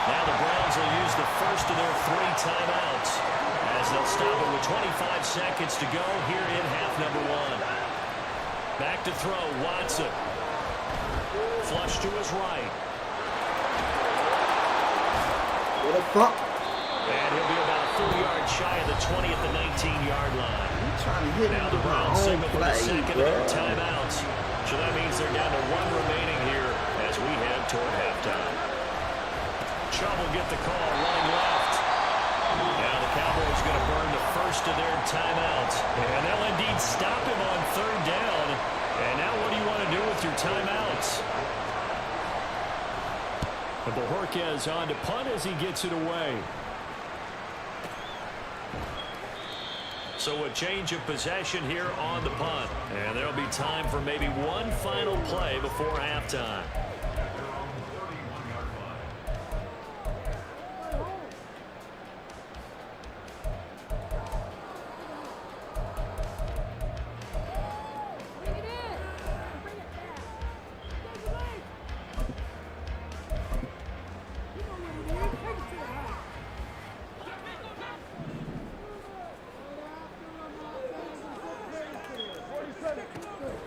Now the Browns will use the first of their 3 timeouts as they'll stop it with 25 seconds to go here in half number 1. Back to throw, Watson. Flush to his right. What the fuck? And he'll be about a 4-yard shy of the 20 at the 19-yard line. You trying to hit Now him the with my Browns own signal for the play, second of their timeouts. So that means they're down to 1 remaining here as we head toward halftime. Chubb will get the call running left. Now the Cowboys going to burn the first of their timeouts. And they'll indeed stop him on 3rd down. And now what do you want to do with your timeouts? And Bojorquez on to punt as he gets it away. So a change of possession here on the punt. And there'll be time for maybe one final play before halftime.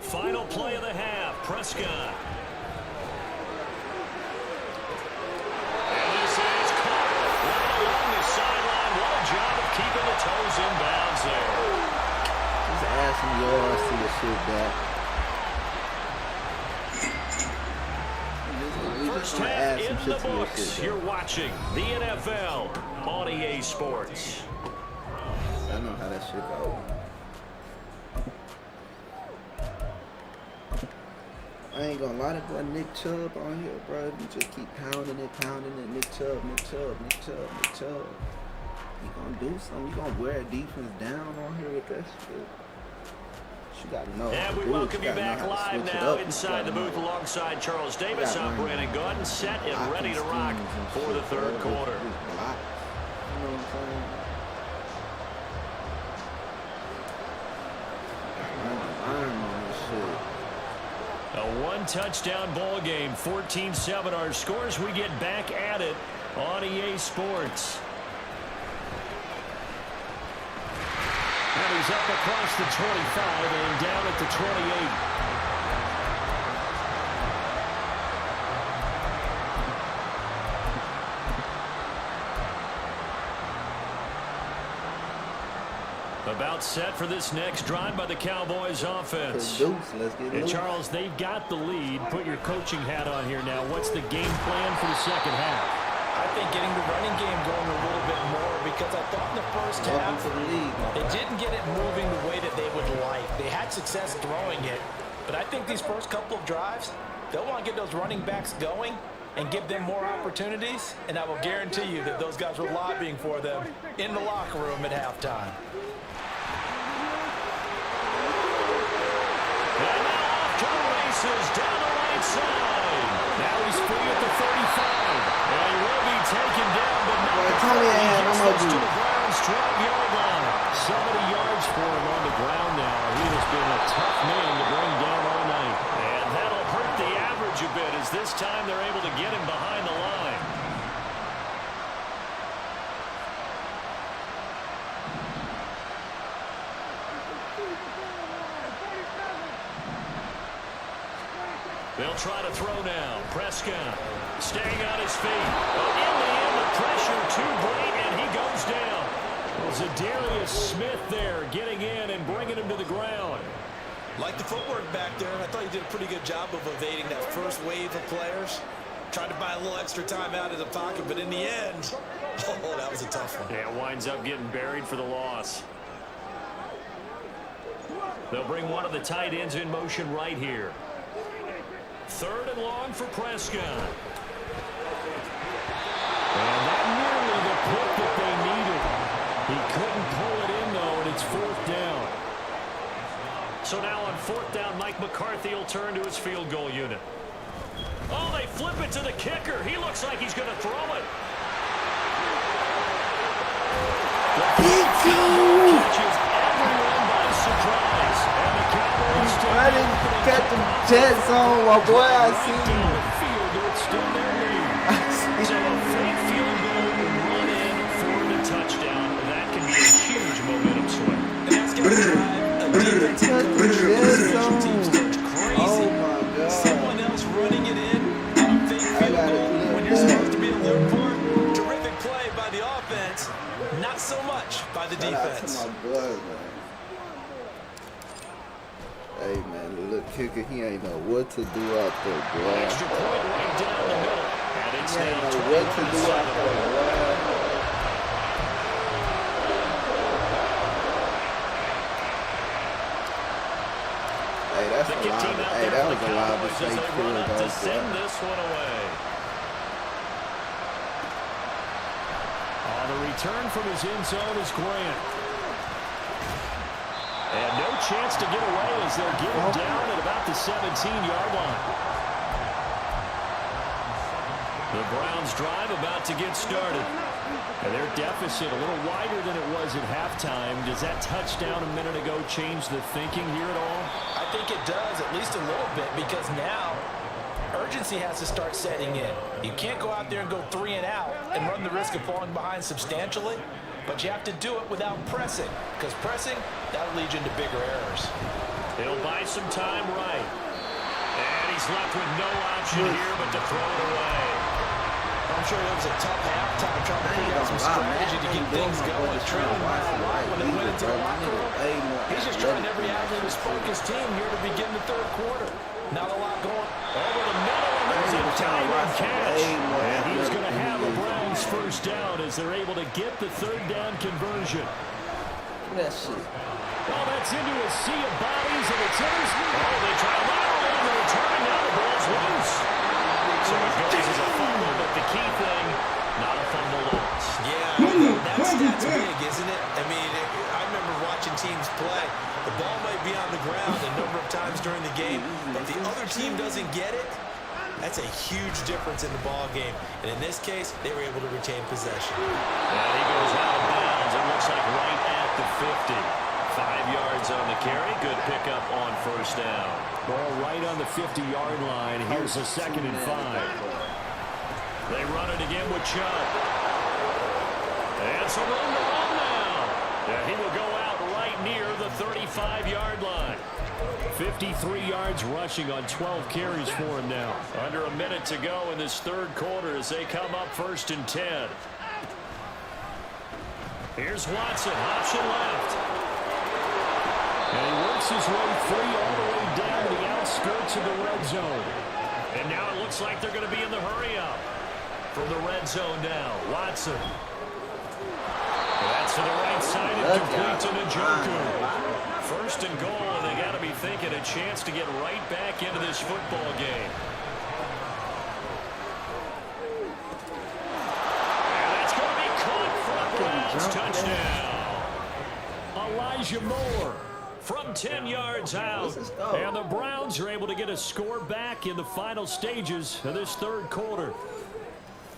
Final play of the half, Prescott. And this is caught right along the sideline. What a job of keeping the toes in bounds there. Just add some yards to the shit back. First half in the books. You're watching the NFL on EA Sports. I know how that shit goes. I ain't gonna lie to boy Nick Chubb on here, bro. You just keep pounding it. Nick Chubb. He gonna do something. You gonna wear a defense down on here with that shit. You gotta know. And we welcome you back live now inside the booth alongside Charles Davis. I'm Brandon Gordon, set and ready to rock for the 3rd quarter. You know what I'm saying? Iron on this shit. A 1-touchdown ball game, 14-7 our scores. We get back at it on EA Sports. And he's up across the 25 and down at the 28. About set for this next drive by the Cowboys offense. And Charles, they've got the lead. Put your coaching hat on here now. What's the game plan for the second half? I think getting the running game going a little bit more, because I thought in the first half they didn't get it moving the way that they would like. They had success throwing it, but I think these first couple of drives, they'll want to get those running backs going and give them more opportunities, and I will guarantee you that those guys were lobbying for them in the locker room at halftime. And now off to the races down the right side. Now he's free at the 35. And he will be taken down, but not before he gets to the Browns' 12-yard line. 70 yards for him on the ground now. He has been a tough man to bring down all night. And that'll hurt the average a bit as this time they're able to get him behind the line. They'll try to throw now. Prescott staying on his feet. But in the end, the pressure too great, and he goes down. It was Zadarius Smith there getting in and bringing him to the ground. Like the footwork back there, and I thought he did a pretty good job of evading that first wave of players. Tried to buy a little extra time out of the pocket, but in the end, oh, that was a tough one. Yeah, winds up getting buried for the loss. They'll bring one of the tight ends in motion right here. 3rd and long for Prescott. And that nearly the pick that they needed. He couldn't pull it in, though, and it's 4th down. So now on 4th down, Mike McCarthy will turn to his field goal unit. Oh, they flip it to the kicker. He looks like he's going to throw it. Catches everyone by surprise. And the Cowboys I didn't catch the jet zone, my boy. I see you. Still their lead. So a fake field goal run in for the touchdown. That can be a huge momentum swing. And that's going to drive a defensive coach special teams coach crazy. Oh my God. Someone else running it in on a fake field goal when you're supposed to be alert for it. Terrific play by the offense. Not so much by the defense. Shout out to my boy, man. Hey, man, the little kicker, he ain't know what to do out there, boy. Extra point right down the middle. And it's He ain't now know what to do out there, boy. Hey, that's a lot. Hey, that was a lot of fake field to goals, send boy. this one away. On the return from his end zone is Grant. And no chance to get away as they're getting down at about the 17-yard line. The Browns drive about to get started. And their deficit a little wider than it was at halftime. Does that touchdown a minute ago change the thinking here at all? I think it does, at least a little bit, because now urgency has to start setting in. You can't go out there and go 3 and out and run the risk of falling behind substantially, but you have to do it without pressing, because pressing, that'll lead you into bigger errors. He'll buy some time right. And he's left with no option here but to throw it away. I'm sure it was a tough halftime trying to figure out some strategy to keep things going. Trailing by a lot when they went into the locker room. He's just trying every avenue to spark his team here to begin the 3rd quarter. Not a lot going over the middle, and there's a diving catch. And he's going to have a Browns 1st down as they're able to get the 3rd down conversion. That shit. Well, that's into a sea of bodies, and it's his. Oh, they try to lateral, and the return now the ball's loose. So it goes as a fumble, but the key thing, not a fumble loss. Yeah, that's big, isn't it? I mean, I remember watching teams play. The ball might be on the ground a number of times during the game, but the other team doesn't get it. That's a huge difference in the ball game. And in this case, they were able to retain possession. And he goes out of bounds. It looks like right at the 50. 5 yards on the carry. Good pickup on 1st down. Ball right on the 50-yard line. Here's a 2nd and 5. They run it again with Chubb. And some room to run now. And he will go out right near the 35-yard line. 53 yards rushing on 12 carries for him now. Under a minute to go in this 3rd quarter as they come up 1st and 10. Here's Watson, option left. And he works his way free all the way down to the outskirts of the red zone. And now it looks like they're going to be in the hurry-up. From the red zone now, Watson. That's to the right side and complete to Njoku. 1st and goal, and they got to be thinking a chance to get right back into this football game. And that's going to be caught for a Browns touchdown. Elijah Moore from 10 yards out. And the Browns are able to get a score back in the final stages of this 3rd quarter.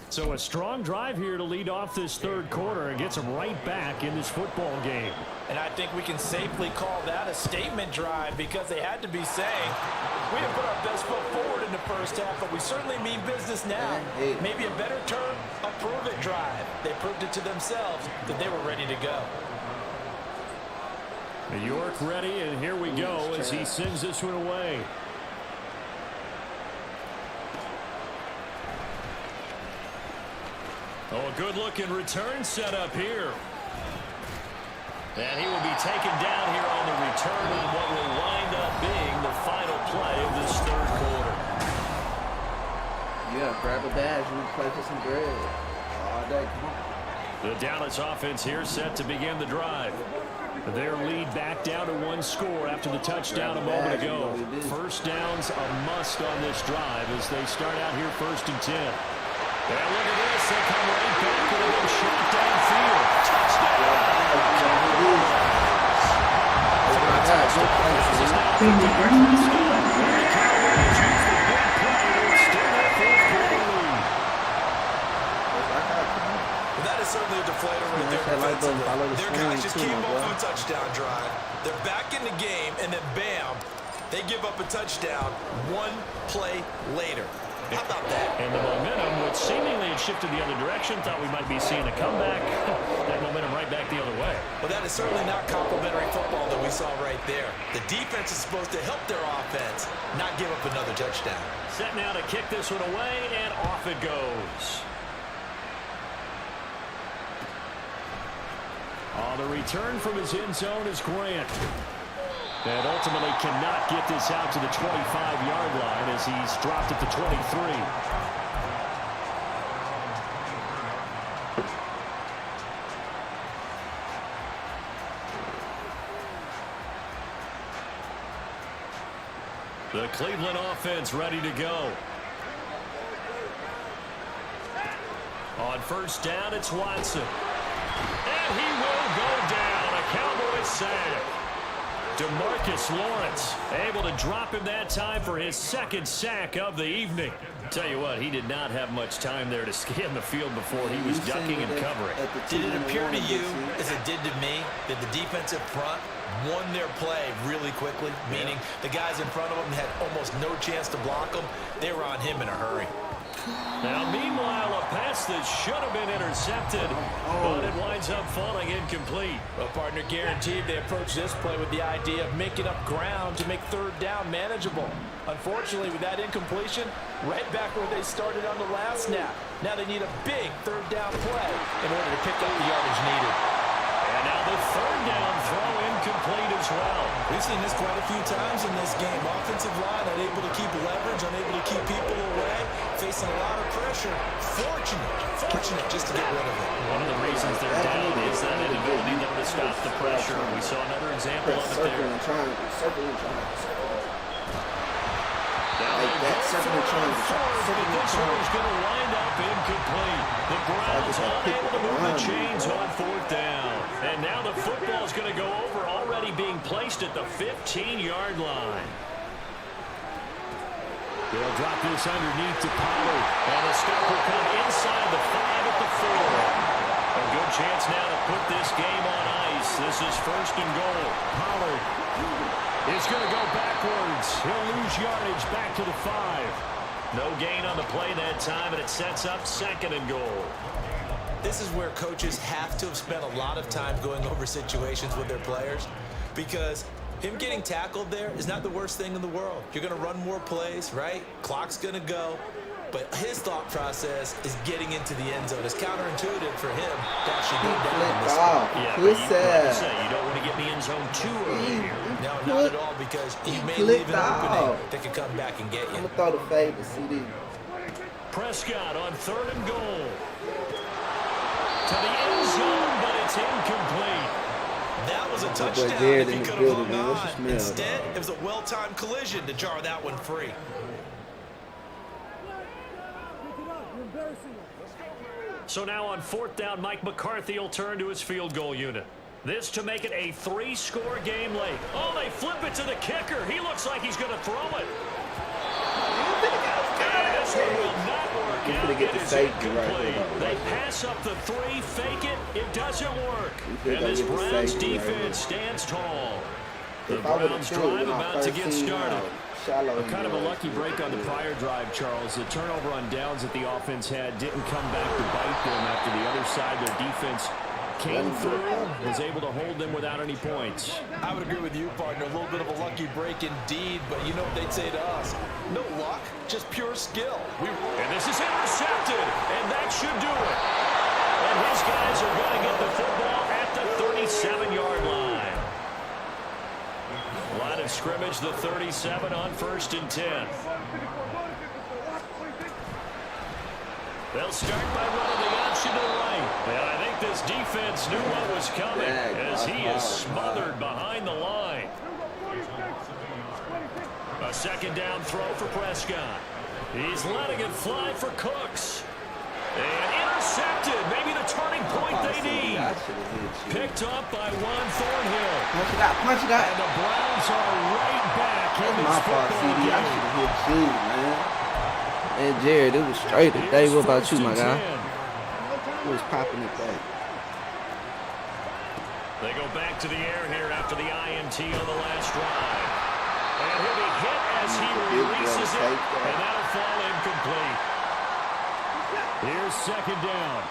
So a strong drive here to lead off this 3rd quarter and gets them right back in this football game. And I think we can safely call that a statement drive because they had to be saying, we have put our best foot forward in the 1st half, but we certainly mean business now. Maybe a better term, a prove-it drive. They proved it to themselves that they were ready to go. York ready, and here we go as he sends this one away. Oh, a good-looking return set up here. And he will be taken down here on the return on what will wind up being final play of this third quarter. Yeah, grab a badge and play for some bread all day. Come on. The Dallas offense here set to begin the drive. Their lead back down to 1 score after the touchdown a moment ago. First down's a must on this drive as they start out here 1st and 10. And look at this. They come right back with a little shot downfield. That is certainly a deflator right there defensively. Their guys just came off a touchdown drive. They're back in the game, and then bam, they give up a touchdown 1 play later. How about that? And the momentum, which seemingly had shifted the other direction, thought we might be seeing a comeback. That momentum right back the other way. Well, that is certainly not complimentary football that we saw right there. The defense is supposed to help their offense, not give up another touchdown. Set now to kick this one away, and off it goes. The return from his end zone is Grant. And ultimately cannot get this out to the 25-yard line as he's dropped at the 23. The Cleveland offense ready to go. On first down, it's Watson. And he will go down. A Cowboys sack. DeMarcus Lawrence able to drop him that time for his 2nd sack of the evening. Tell you what, he did not have much time there to scan the field before he was ducking and covering. Did it appear to you, as it did to me, that the defensive front won their play really quickly? Meaning the guys in front of him had almost no chance to block him. They were on him in a hurry. Now, meanwhile, a pass that should have been intercepted, but it winds up falling incomplete. Well, partner, guaranteed they approach this play with the idea of making up ground to make 3rd down manageable. Unfortunately, with that incompletion, right back where they started on the last snap. Now they need a big 3rd down play in order to pick up the yardage needed. And now the 3rd down throw incomplete as well. We've seen this quite a few times in this game. Offensive line unable to keep leverage, unable to keep people away, facing a lot of pressure. Fortunate just to get rid of it. One of the reasons they're down is that inability though to stop the pressure. We saw another example of it there. This one's going to wind up incomplete. The Browns unable to move the chains on 4th down. And now the football's going to go over, already being placed at the 15-yard line. They'll drop this underneath to Pollard. And the stop will come inside the 5 at the 4. A good chance now to put this game on ice. This is 1st and goal. Pollard is going to go backwards. He'll lose yardage back to the 5. No gain on the play that time, and it sets up 2nd and goal. This is where coaches have to have spent a lot of time going over situations with their players, because him getting tackled there is not the worst thing in the world. You're going to run more plays, right? Clock's going to go. But his thought process is getting into the end zone. It's counterintuitive for him to actually go down in this spot. Yeah, but like you say, you don't want to get in the end zone too early here. No, not at all, because you may leave an opening that can come back and get you. I'm going to throw the fade to CD. Prescott on 3rd and goal. To the end zone, but it's incomplete. That was a touchdown if he could have hung on. Instead, it was a well-timed collision to jar that one free. So now on 4th down, Mike McCarthy will turn to his field goal unit. This to make it a 3-score game late. Oh, they flip it to the kicker. He looks like he's going to throw it. And this one will not work out. It is incomplete. They pass up the 3, fake it. It doesn't work. And this Browns defense stands tall. The Browns drive about to get started. Kind of a lucky break on the prior drive, Charles. The turnover on downs that the offense had didn't come back to bite them after the other side. Their defense came through, was able to hold them without any points. I would agree with you, partner. A little bit of a lucky break indeed, but you know what they'd say to us. No luck, just pure skill. And this is intercepted, and that should do it. And his guys are going to get the football at the 37-yard line. Line of scrimmage damage the 37 on 1st and 10. They'll start by running the option to the right. And I think this defense knew what was coming as he is smothered behind the line. A 2nd down throw for Prescott. He's letting it fly for Cooks. And intercepted. Maybe the turning point they need. Picked up by Juan Thornhill. Punch it out. Punch it out. And the Browns are right back in That's this my fault, football CD. I game. should have hit you, man. Hey, Jared, it was straight today. What about you, my guy? Who was popping it back? They go back to the air here after the INT on the last drive. And he'll be hit as he releases it, and that'll fall incomplete. Here's 2nd down.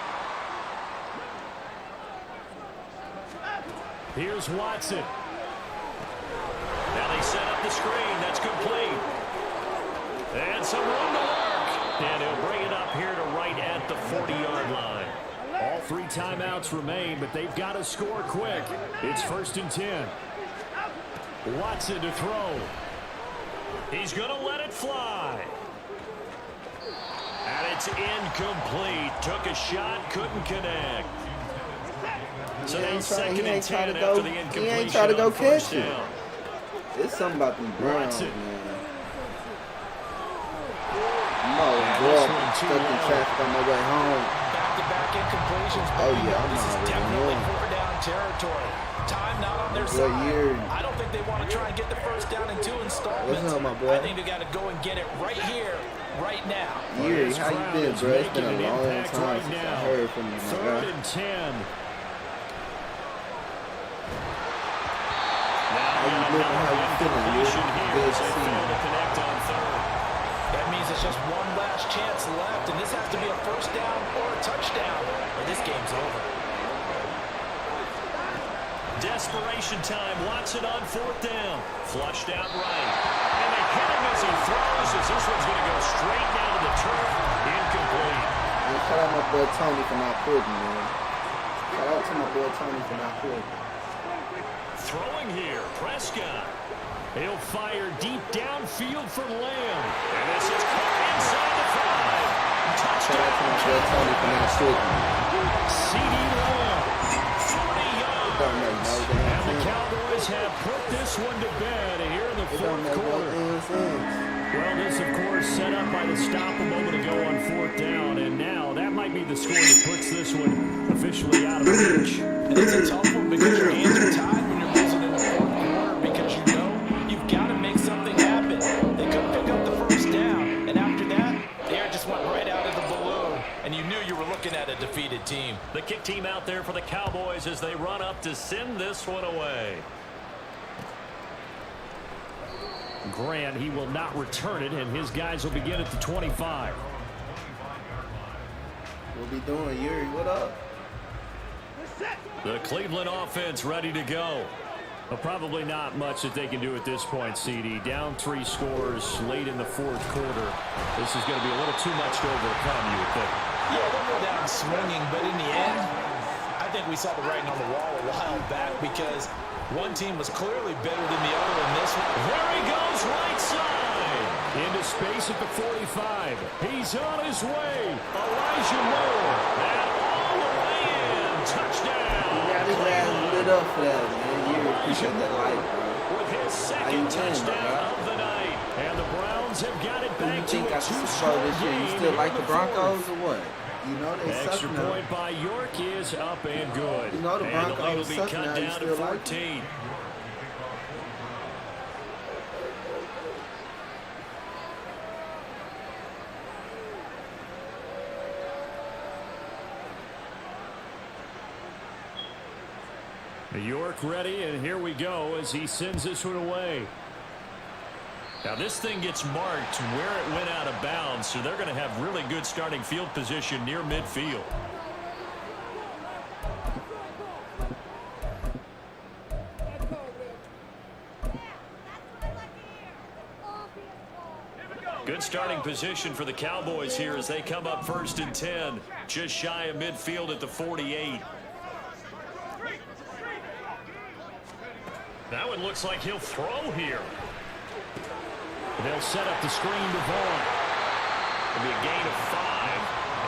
Here's Watson. Now they set up the screen. That's complete. And some room to work. And he'll bring it up here to right at the 40-yard line. All 3 timeouts remain, but they've got to score quick. It's 1st and 10. Watson to throw. He's going to let it fly. And it's incomplete. Took a shot, couldn't connect. So that's 2nd and 10 after the incompletion. He ain't trying to go catch it. down. It's something about them Browns, Watson. man. No, bro, stuck in traffic on my way home. Back-to-back incompletions. Oh, yeah, I'm this is already definitely knowing. 4-down territory. Time not on their What side. year? I don't think they want to try and get the 1st down in 2 installments. What's up, my boy? I think they got to go and get it right here, right now. Yuri, This how you crowd been, is bro? It's been making a an long impact time right since I now. heard from you, my 3rd guy. and 10. How you living? How you feeling, Yuri? Good to see you. Connect on 3rd. That means it's just one last chance left, and this has to be a 1st down or a touchdown, or this game's over. Desperation time. Watson on 4th down. Flushed out right. And they hit him as he throws as this one's going to go straight down to the turf. Incomplete. Man, shout out my boy Tony for not quitting, man. Shout out to my boy Tony for not quitting. Throwing here. Prescott. He'll fire deep downfield for Lamb. And this is caught inside the 5. Shout out to my boy Tony for not quitting. CD Lamb. 40 yards. Don't make no And damn the sense. Cowboys have put this one to bed here in the It don't 4th make no quarter. damn sense. Well, this, of course, set up by the stop a moment ago on 4th down, and now that might be the score that puts this one officially out of reach. And it's a tough one because your hands are tied when you're losing in the 4th quarter because you know you've got to make something happen. They couldn't pick up the 1st down, and after that, the air just went right out of the balloon, and you knew you were looking at a defeated team. The kick team out there for the Cowboys as they run up to send this one away. Grant, he will not return it, and his guys will begin at the 25. What we doing, Yuri? What up? The Cleveland offense ready to go. Well, probably not much that they can do at this point, CD. Down 3 scores late in the 4th quarter. This is going to be a little too much to overcome, you would think. Yeah, they'll go down swinging, but in the end, I think we saw the writing on the wall a while back because one team was clearly better than the other in this one. There he goes, right side. Into space at the 45. He's on his way. Elijah Moore. And all the way in. Touchdown. You got his ass lit up for that, man. Yuri, appreciate that light, bro. With his second touchdown of the night. And the Browns have got it Who you back to think a got the Super Bowl two-score this year? You game still here like in the the Broncos fourth. or what? You know they Extra suck now. point by York is up and good. You know the And the lead will Broncos be suck cut now. You down to still like 14. York ready, and here we go as he sends this one away. Now this thing gets marked where it went out of bounds, so they're going to have really good starting field position near midfield. Good starting position for the Cowboys here as they come up 1st and 10, just shy of midfield at the 48. That one looks like he'll throw here. They'll set up the screen to Vaughn. It'll be a gain of 5,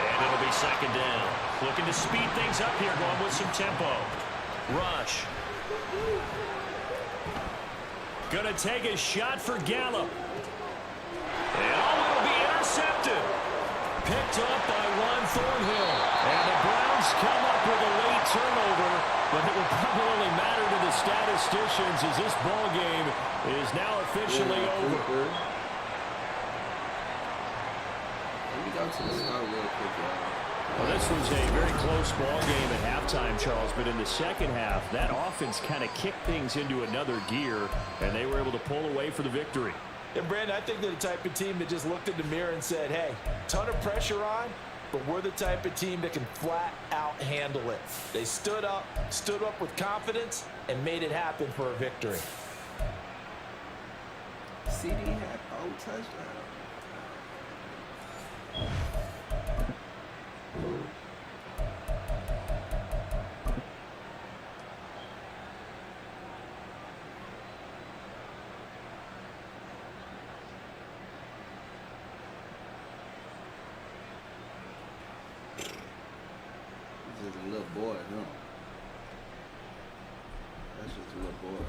and it'll be second down. Looking to speed things up here, going with some tempo. Rush. Gonna take a shot for Gallup. And it'll be intercepted. Picked up by Ron Thornhill. And the Browns come up with a late turnover, but it will probably only matter to the statisticians as this ball game is now officially over. Let me go to the start real quick, y'all. Well, this was a very close ball game at halftime, Charles, but in the second half, that offense kind of kicked things into another gear, and they were able to pull away for the victory. And, Brandon, I think they're the type of team that just looked in the mirror and said, hey, ton of pressure on, but we're the type of team that can flat out handle it. They stood up with confidence, and made it happen for a victory. CD had 4 touchdowns. He's just a little boy, no. That's just a little boy.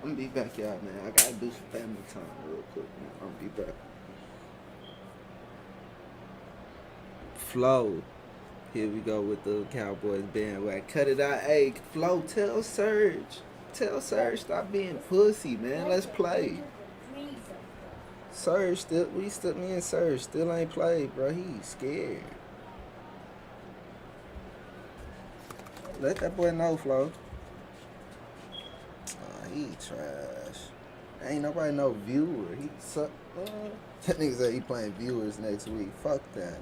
I'm gonna be back, y'all, man. I gotta do some family time real quick, man. I'm gonna be back. Flo. Here we go with the Cowboys bandwagon. Cut it out. Hey, Flo, tell Serge. Tell Serge stop being pussy, man. Let's play. Serge me and Serge still ain't played, bro. He's scared. Let that boy know, Flo. He trash. Ain't nobody no viewer. He suck. That nigga said he playing viewers next week. Fuck that.